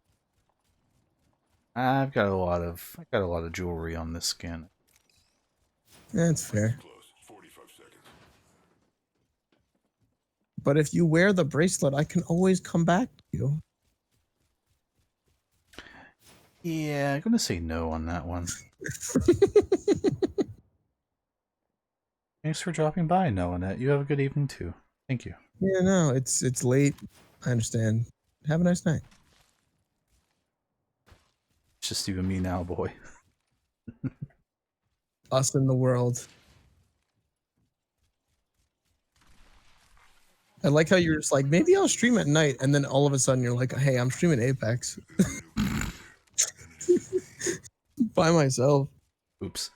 I got a lot of jewelry on this skin. That's fair. But if you wear the bracelet, I can always come back to you. Yeah, I'm gonna say no on that one. Thanks for dropping by, Noanette. You have a good evening too. Thank you. Yeah, no, it's late. I understand. Have a nice night. It's just you and me now, boy. Us in the world. I like how you're just like, maybe I'll stream at night, and then all of a sudden you're like, hey, I'm streaming Apex. By myself. Oops.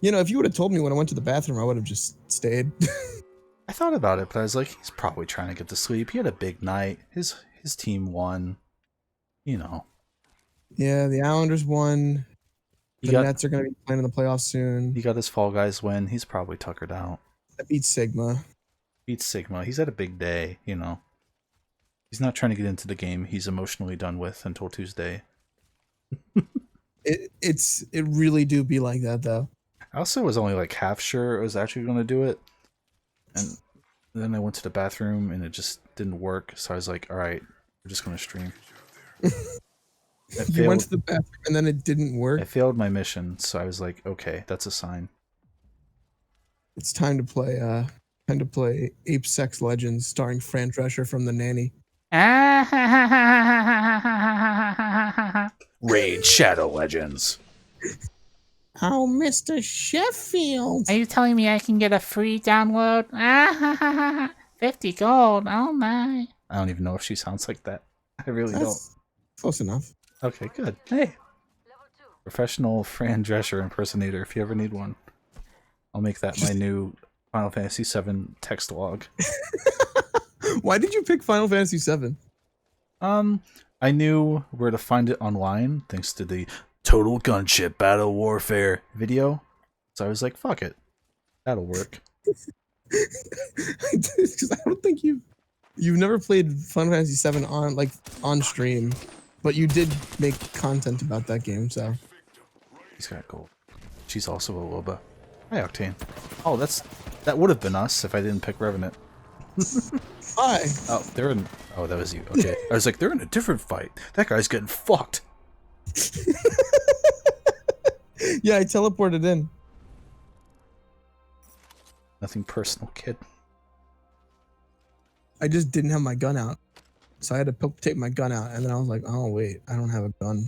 You know, if you would have told me when I went to the bathroom, I would have just stayed. I thought about it, but I was like, he's probably trying to get to sleep. He had a big night. His team won. You know. Yeah, the Islanders won. The Nets are going to be playing in the playoffs soon. He got his Fall Guys win. He's probably tuckered out. I beat Sigma. Beats Sigma. He's had a big day, you know. He's not trying to get into the game he's emotionally done with until Tuesday. It really do be like that, though. I also was only like half sure I was actually going to do it. And then I went to the bathroom and it just didn't work. So I was like, all right, we're just going to stream. You went to the bathroom and then it didn't work? I failed my mission. So I was like, okay, that's a sign. It's time to play Ape Sex Legends starring Fran Drescher from The Nanny. Raid Shadow Legends. Oh, Mr. Sheffield. Are you telling me I can get a free download? 50 gold. Oh my. I don't even know if she sounds like that. I really don't. Close enough. Okay, good. Hey. Professional Fran Drescher impersonator, if you ever need one. I'll make that my new Final Fantasy VII text log. Why did you pick Final Fantasy VII? I knew where to find it online, thanks to the Total Gunship Battle Warfare video. So I was like, fuck it. That'll work. Because I don't think you've never played Final Fantasy VII on stream, but you did make content about that game, so. He's got gold. She's also a Loba. Hi, Octane. Oh, that would have been us if I didn't pick Revenant. Hi. Oh, they're in. Oh, that was you. Okay. I was like, they're in a different fight. That guy's getting fucked. Yeah, I teleported in. Nothing personal, kid. I just didn't have my gun out. So I had to take my gun out, and then I was like, oh, wait, I don't have a gun.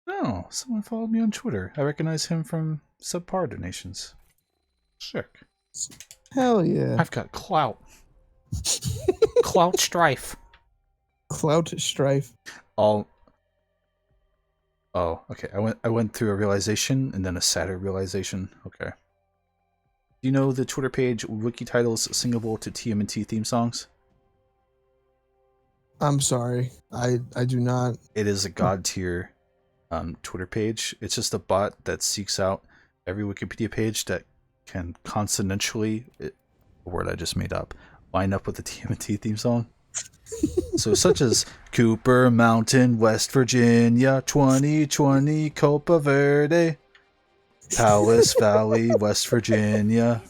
Oh, someone followed me on Twitter. I recognize him from subpar donations. Sick. Hell yeah. I've got clout. Clout strife. Clout strife. All. Oh, okay. I went through a realization and then a sadder realization. Okay. Do you know the Twitter page wiki titles singable to TMNT theme songs? I'm sorry. I do not. It is a god tier Twitter page. It's just a bot that seeks out every Wikipedia page that can consonantially, a word I just made up, line up with the TMNT theme song. So such as Cooper Mountain, West Virginia, 2020, Copa Verde, Palace Valley, West Virginia,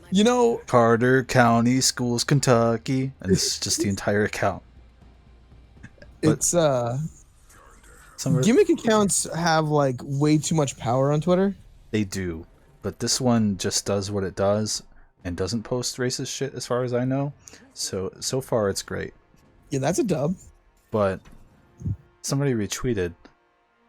You know, Carter County Schools, Kentucky, and this is just the entire account. But it's some gimmick accounts have like way too much power on Twitter. they do, but this one just does what it does and doesn't post racist shit as far as I know. So far it's great. Yeah, that's a dub. But somebody retweeted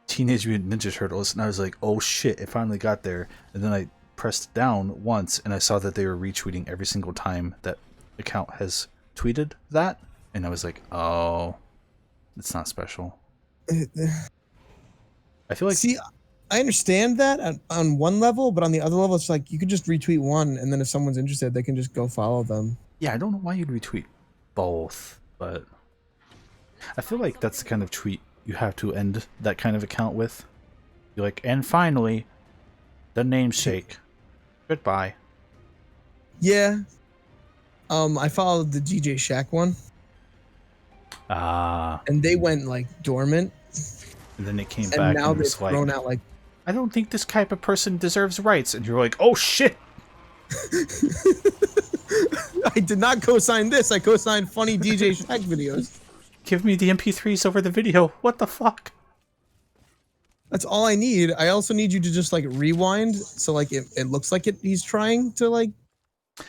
Teenage Mutant Ninja Turtles, and I was like, oh shit, it finally got there. And then I pressed down once, and I saw that they were retweeting every single time that account has tweeted that, and I was like, oh, it's not special. I feel like See, I understand that on one level, but on the other level, it's like you could just retweet one, and then if someone's interested, they can just go follow them. yeah, I don't know why you'd retweet both, but I feel like that's the kind of tweet you have to end that kind of account with. You're like, and finally, the namesake. Goodbye. Yeah. I followed the DJ Shack one, Ah, and they went like dormant, and then it came and back now and they've was like, thrown out like. I don't think this type of person deserves rights. And you're like, oh shit. I did not co-sign this. I co-signed funny DJ Shack videos. Give me the MP3s over the video. What the fuck? That's all I need. I also need you to just like rewind, so like it looks like he's trying to like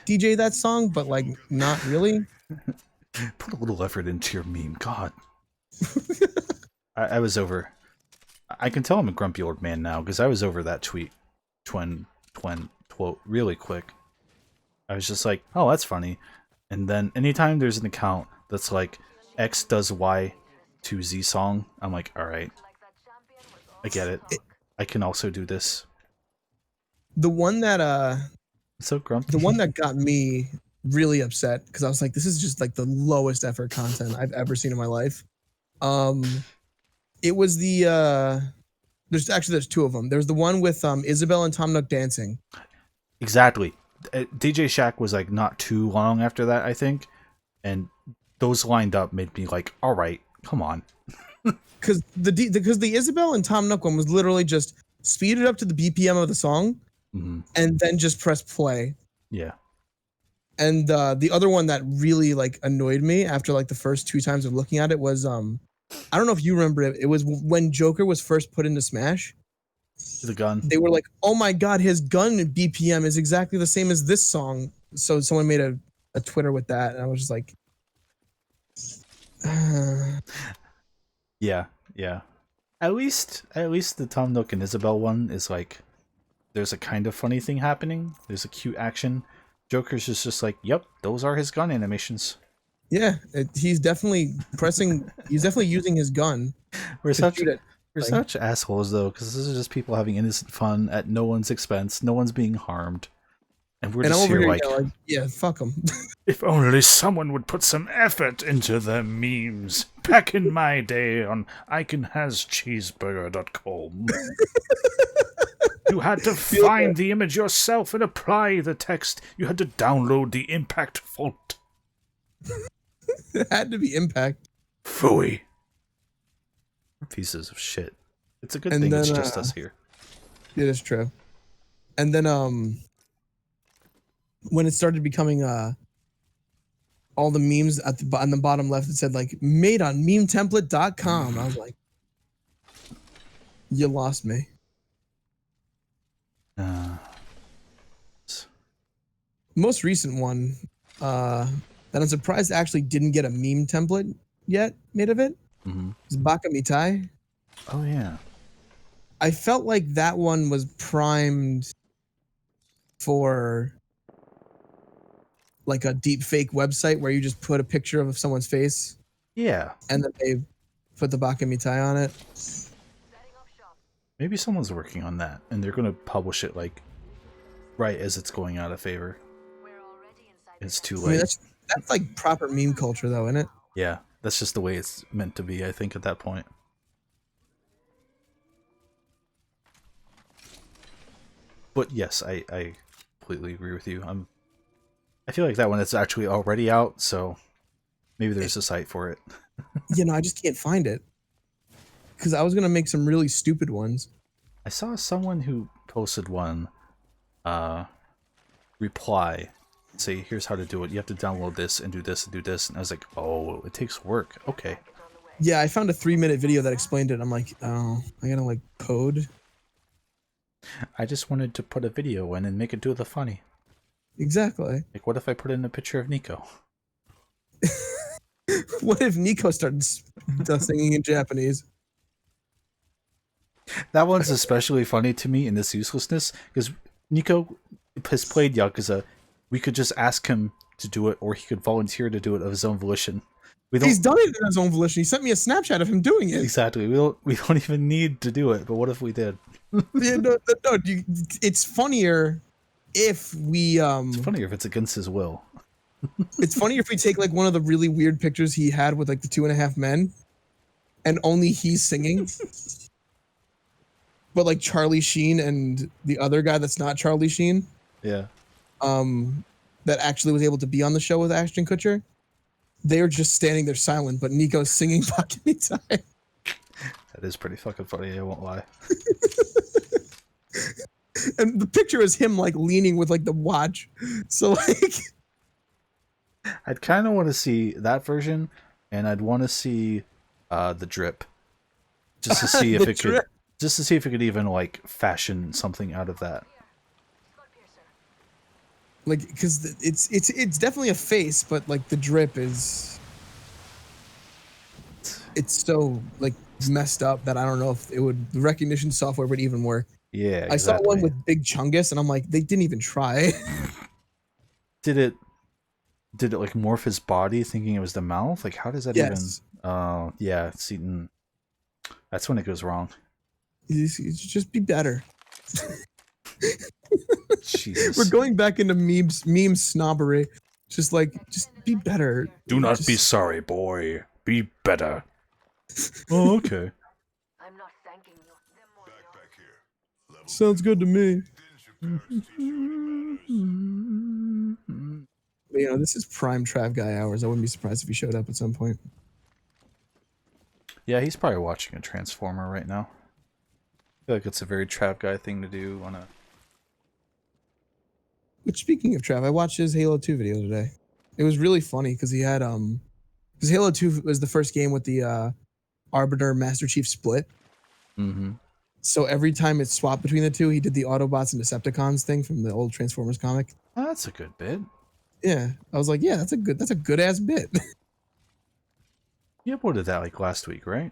DJ that song, but like not really. Put a little effort into your meme. God. I was over. I can tell I'm a grumpy old man now because I was over that tweet. Quote really quick. I was just like, oh, that's funny. And then anytime there's an account that's like X does Y to Z song, I'm like, all right, I get it. I can also do this. The one that So grumpy. the one that got me really upset because I was like, this is just like the lowest effort content I've ever seen in my life. It was the there's two of them. There's the one with Isabel and Tom Nook dancing. Exactly. DJ Shack was like not too long after that, I think, and those lined up made me like, all right, come on. Because the Isabel and Tom Nook one was literally just speed it up to the BPM of the song, and then just press play. Yeah. And the other one that really like annoyed me after like the first two times of looking at it was I don't know if you remember it. It was when Joker was first put into Smash. The gun. They were like, "Oh my god, his gun BPM is exactly the same as this song." So someone made a Twitter with that, and I was just like, Yeah, yeah. At least the Tom Nook and Isabel one is like, there's a kind of funny thing happening. There's a cute action. Joker's just like, yep, those are his gun animations. yeah, he's definitely pressing. He's definitely using his gun. We're to such shoot it. we're such assholes though, because this is just people having innocent fun at no one's expense. No one's being harmed, and we're And I'm just over here here like, like, yeah, fuck him. if only someone would put some effort into their memes. Back in my day on icanhascheeseburger.com. You had to find the image yourself and apply the text. You had to download the impact font. It had to be Impact. Phooey. Pieces of shit. It's a good And thing it's then, just us here. It is true. And then when it started becoming all the memes at on the bottom left, it said like made on memetemplate.com. I was like, you lost me. Most recent one that I'm surprised actually didn't get a meme template yet made of it is Baka Mitai. Oh yeah. I felt like that one was primed for like a deep fake website where you just put a picture of someone's face Yeah, and then they put the Bakamitai on it. maybe someone's working on that, and they're gonna publish it like right as it's going out of favor. It's too I mean, late. that's like proper meme culture, though, isn't it? Yeah, that's just the way it's meant to be, I think, at that point. But yes, I completely agree with you. I feel like that one is actually already out, so maybe there's a site for it. I just can't find it because I was gonna make some really stupid ones. I saw someone who posted one reply, say, here's how to do it. You have to download this and do this and do this. And I was like, oh, it takes work. Okay. Yeah, I found a 3-minute video that explained it. I'm like, oh, I gotta like code. I just wanted to put a video in and make it do the funny. Exactly. Like, what if I put in a picture of Nico? What if Nico started singing in Japanese? That one's especially funny to me in this uselessness, because Nico has played Yakuza. We could just ask him to do it, or he could volunteer to do it of his own volition. He's done it on his own volition. He sent me a Snapchat of him doing it. Exactly. We don't even need to do it, but what if we did? Yeah, no, it's funnier if we It's funnier if it's against his will. it's funnier if we take like one of the really weird pictures he had with like the 2.5 men and only he's singing. But like Charlie Sheen and the other guy that's not Charlie Sheen, Yeah. that actually was able to be on the show with Ashton Kutcher, they were just standing there silent, but Nico's singing Bakamitai. That is pretty fucking funny, I won't lie. And the picture is him like leaning with like the watch. So like I'd kind of want to see that version, and I'd want to see the drip, just to see if The it could, drip. just to see if it could even like fashion something out of that. like because it's definitely a face, but like the drip is it's so like messed up that I don't know if the recognition software would even work. Yeah, exactly. I saw one with Big Chungus and I'm like, they didn't even try. Did it like morph his body thinking it was the mouth? Like, how does that Yes. even? Oh, yeah, it's eaten. That's when it goes wrong. Just be better. Jesus. We're going back into meme snobbery. Just be better. Do not be Just- sorry, boy. Be better. Oh, okay. I'm not thanking you. Sounds good to me. But, this is prime Trav guy hours. I wouldn't be surprised if he showed up at some point. Yeah, he's probably watching a Transformer right now. I feel like it's a very trap guy thing to do on a... Which, speaking of Trav, I watched his Halo 2 video today. It was really funny because he had because Halo 2 was the first game with the Arbiter Master Chief split. Mm-hmm. So every time it swapped between the two, he did the Autobots and Decepticons thing from the old Transformers comic. Oh, that's a good bit. Yeah, I was like, yeah, that's a good ass bit. You uploaded that like last week, right?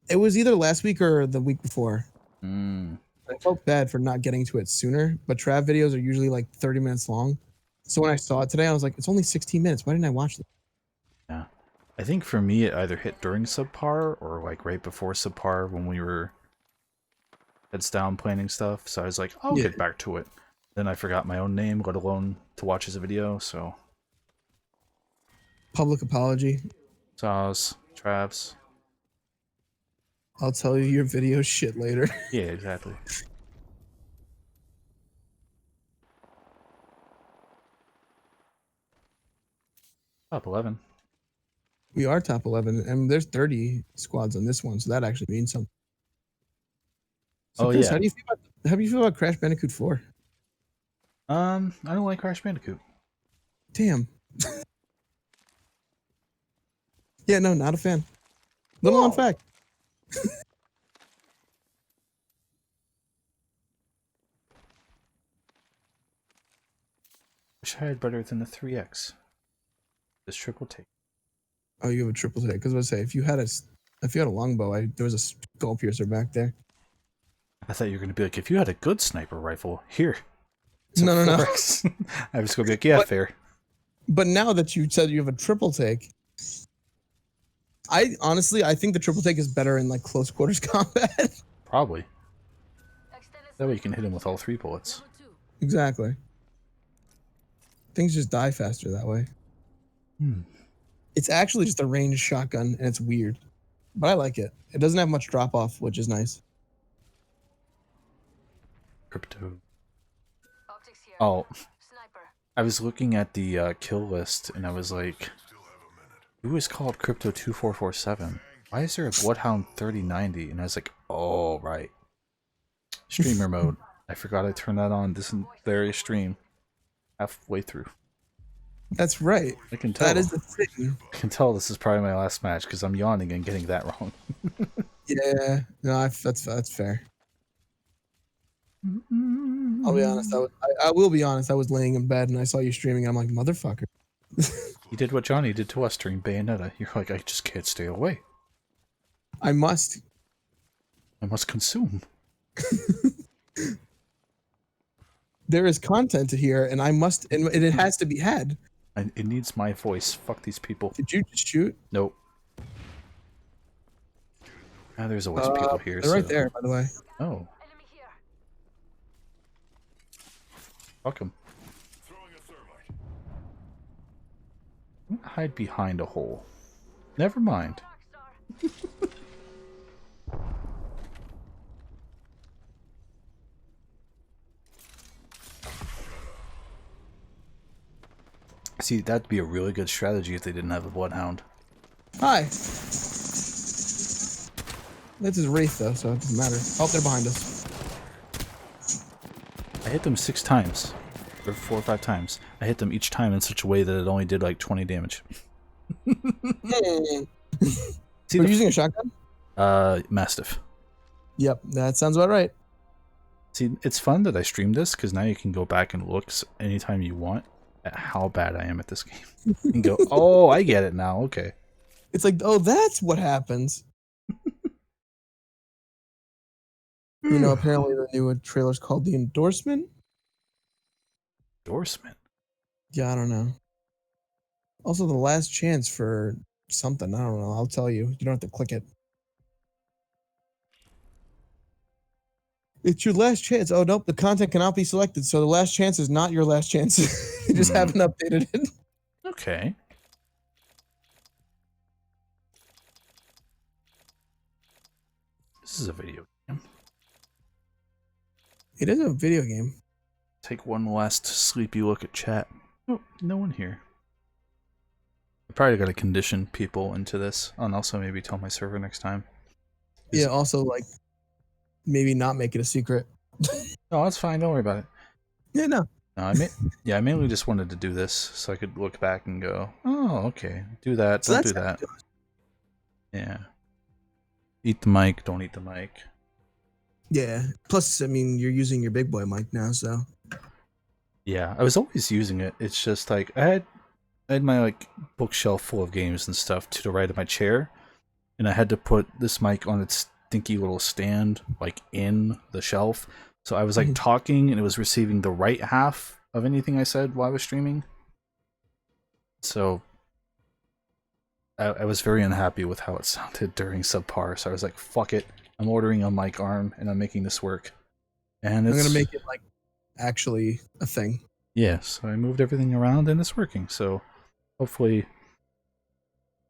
It was either last week or the week before. Mm. I felt bad for not getting to it sooner, but Trav videos are usually like 30 minutes long. So when I saw it today, I was like, it's only 16 minutes. Why didn't I watch it? Yeah. I think for me, it either hit during subpar or like right before subpar when we were heads down planning stuff. So I was like, I'll Yeah. get back to it. Then I forgot my own name, let alone to watch his video. So, Public apology. Saws, Travs. I'll tell you your video shit later. Yeah, exactly. Top 11. We are top 11, and there's 30 squads on this one, so that actually means something. So Oh, Chris, yeah. how do you feel about Crash Bandicoot 4? I don't like Crash Bandicoot. Damn. Yeah, no, not a fan. Little known fact. Wish I had better than the 3X. This triple take. Oh, you have a triple take. Because I was gonna say, if you had a longbow, there was a skull piercer back there. I thought you were going to be like, if you had a good sniper rifle, here. It's a No. 4X. I was going to be like, yeah, But- fair. But now that you said you have a triple take, I think the triple take is better in like close quarters combat. Probably. Extended That way you can hit him with all 3 bullets. level 2. Exactly. Things just die faster that way. It's actually just a ranged shotgun, and it's weird, but I like it. It doesn't have much drop off, which is nice. Crypto. Optics here. Oh, Sniper. I was looking at the kill list, and I was like, who is called Crypto 2447? Why is there a Bloodhound 3090? And I was like, oh, right. Streamer mode. I forgot I turned that on this very stream. Halfway through. That's right. I can tell. That is the thing. I can tell this is probably my last match because I'm yawning and getting that wrong. Yeah, no, that's fair. I'll be honest. I will be honest. I was laying in bed and I saw you streaming. And I'm like, motherfucker. You did what Johnny did to us during Bayonetta. You're like, I just can't stay away. I must. I must consume. There is content here, and I must, and it has to be had. And it needs my voice. Fuck these people. Did you just shoot? Nope. Ah, there's always people here. They're right there, by the way. Oh, Enemy here. fuck them. Hide behind a hole. Never mind. Rockstar. See, that'd be a really good strategy if they didn't have a Bloodhound. Hi. That's his Wraith, though, so it doesn't matter. Oh, they're behind us. I hit them 6 times. Or 4 or 5 times. I hit them each time in such a way that it only did like 20 damage. See, Are you using a shotgun? Mastiff. Yep, that sounds about right. See, it's fun that I streamed this because now you can go back and look anytime you want at how bad I am at this game. And go, oh, I get it now. Okay. It's like, oh, that's what happens. You know, apparently the new trailer's called The Endorsement. Endorsement. Yeah, I don't know. Also, the last chance for something. I don't know. I'll tell you. You don't have to click it. It's your last chance. Oh, nope. The content cannot be selected. So the last chance is not your last chance. You just haven't updated it. Okay. This is a video game. It is a video game. Take one last sleepy look at chat. Oh, no one here. I probably got to condition people into this, and also maybe tell my server next time. Yeah, also, like, maybe not make it a secret. Oh, that's fine. Don't worry about it. Yeah, no. No, I mainly just wanted to do this so I could look back and go, oh, okay, do that, So don't that's do how that. you do it. Yeah. Eat the mic, don't eat the mic. Yeah. Plus, I mean, you're using your big boy mic now, so. Yeah, I was always using it. It's just like I had my like bookshelf full of games and stuff to the right of my chair, and I had to put this mic on its stinky little stand like in the shelf. So I was like talking and it was receiving the right half of anything I said while I was streaming. So I was very unhappy with how it sounded during subpar. So I was like, fuck it. I'm ordering a mic arm and I'm making this work. And I'm it's going to make it, like, actually a thing. yeah, so I moved everything around and it's working. So hopefully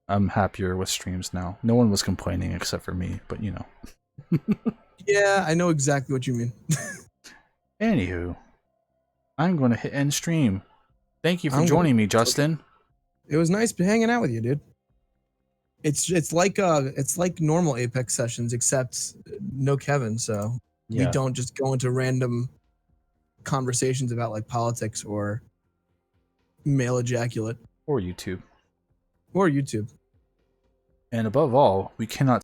I'm happier with streams now. No one was complaining except for me, but you know. Yeah, I know exactly what you mean. Anywho, I'm going to hit end stream. Thank you for I'm joining me, Justin. It was nice hanging out with you, dude. It's like normal Apex sessions, except no Kevin, so we don't just go into random conversations about like politics or male ejaculate or YouTube. or YouTube. And above all, we cannot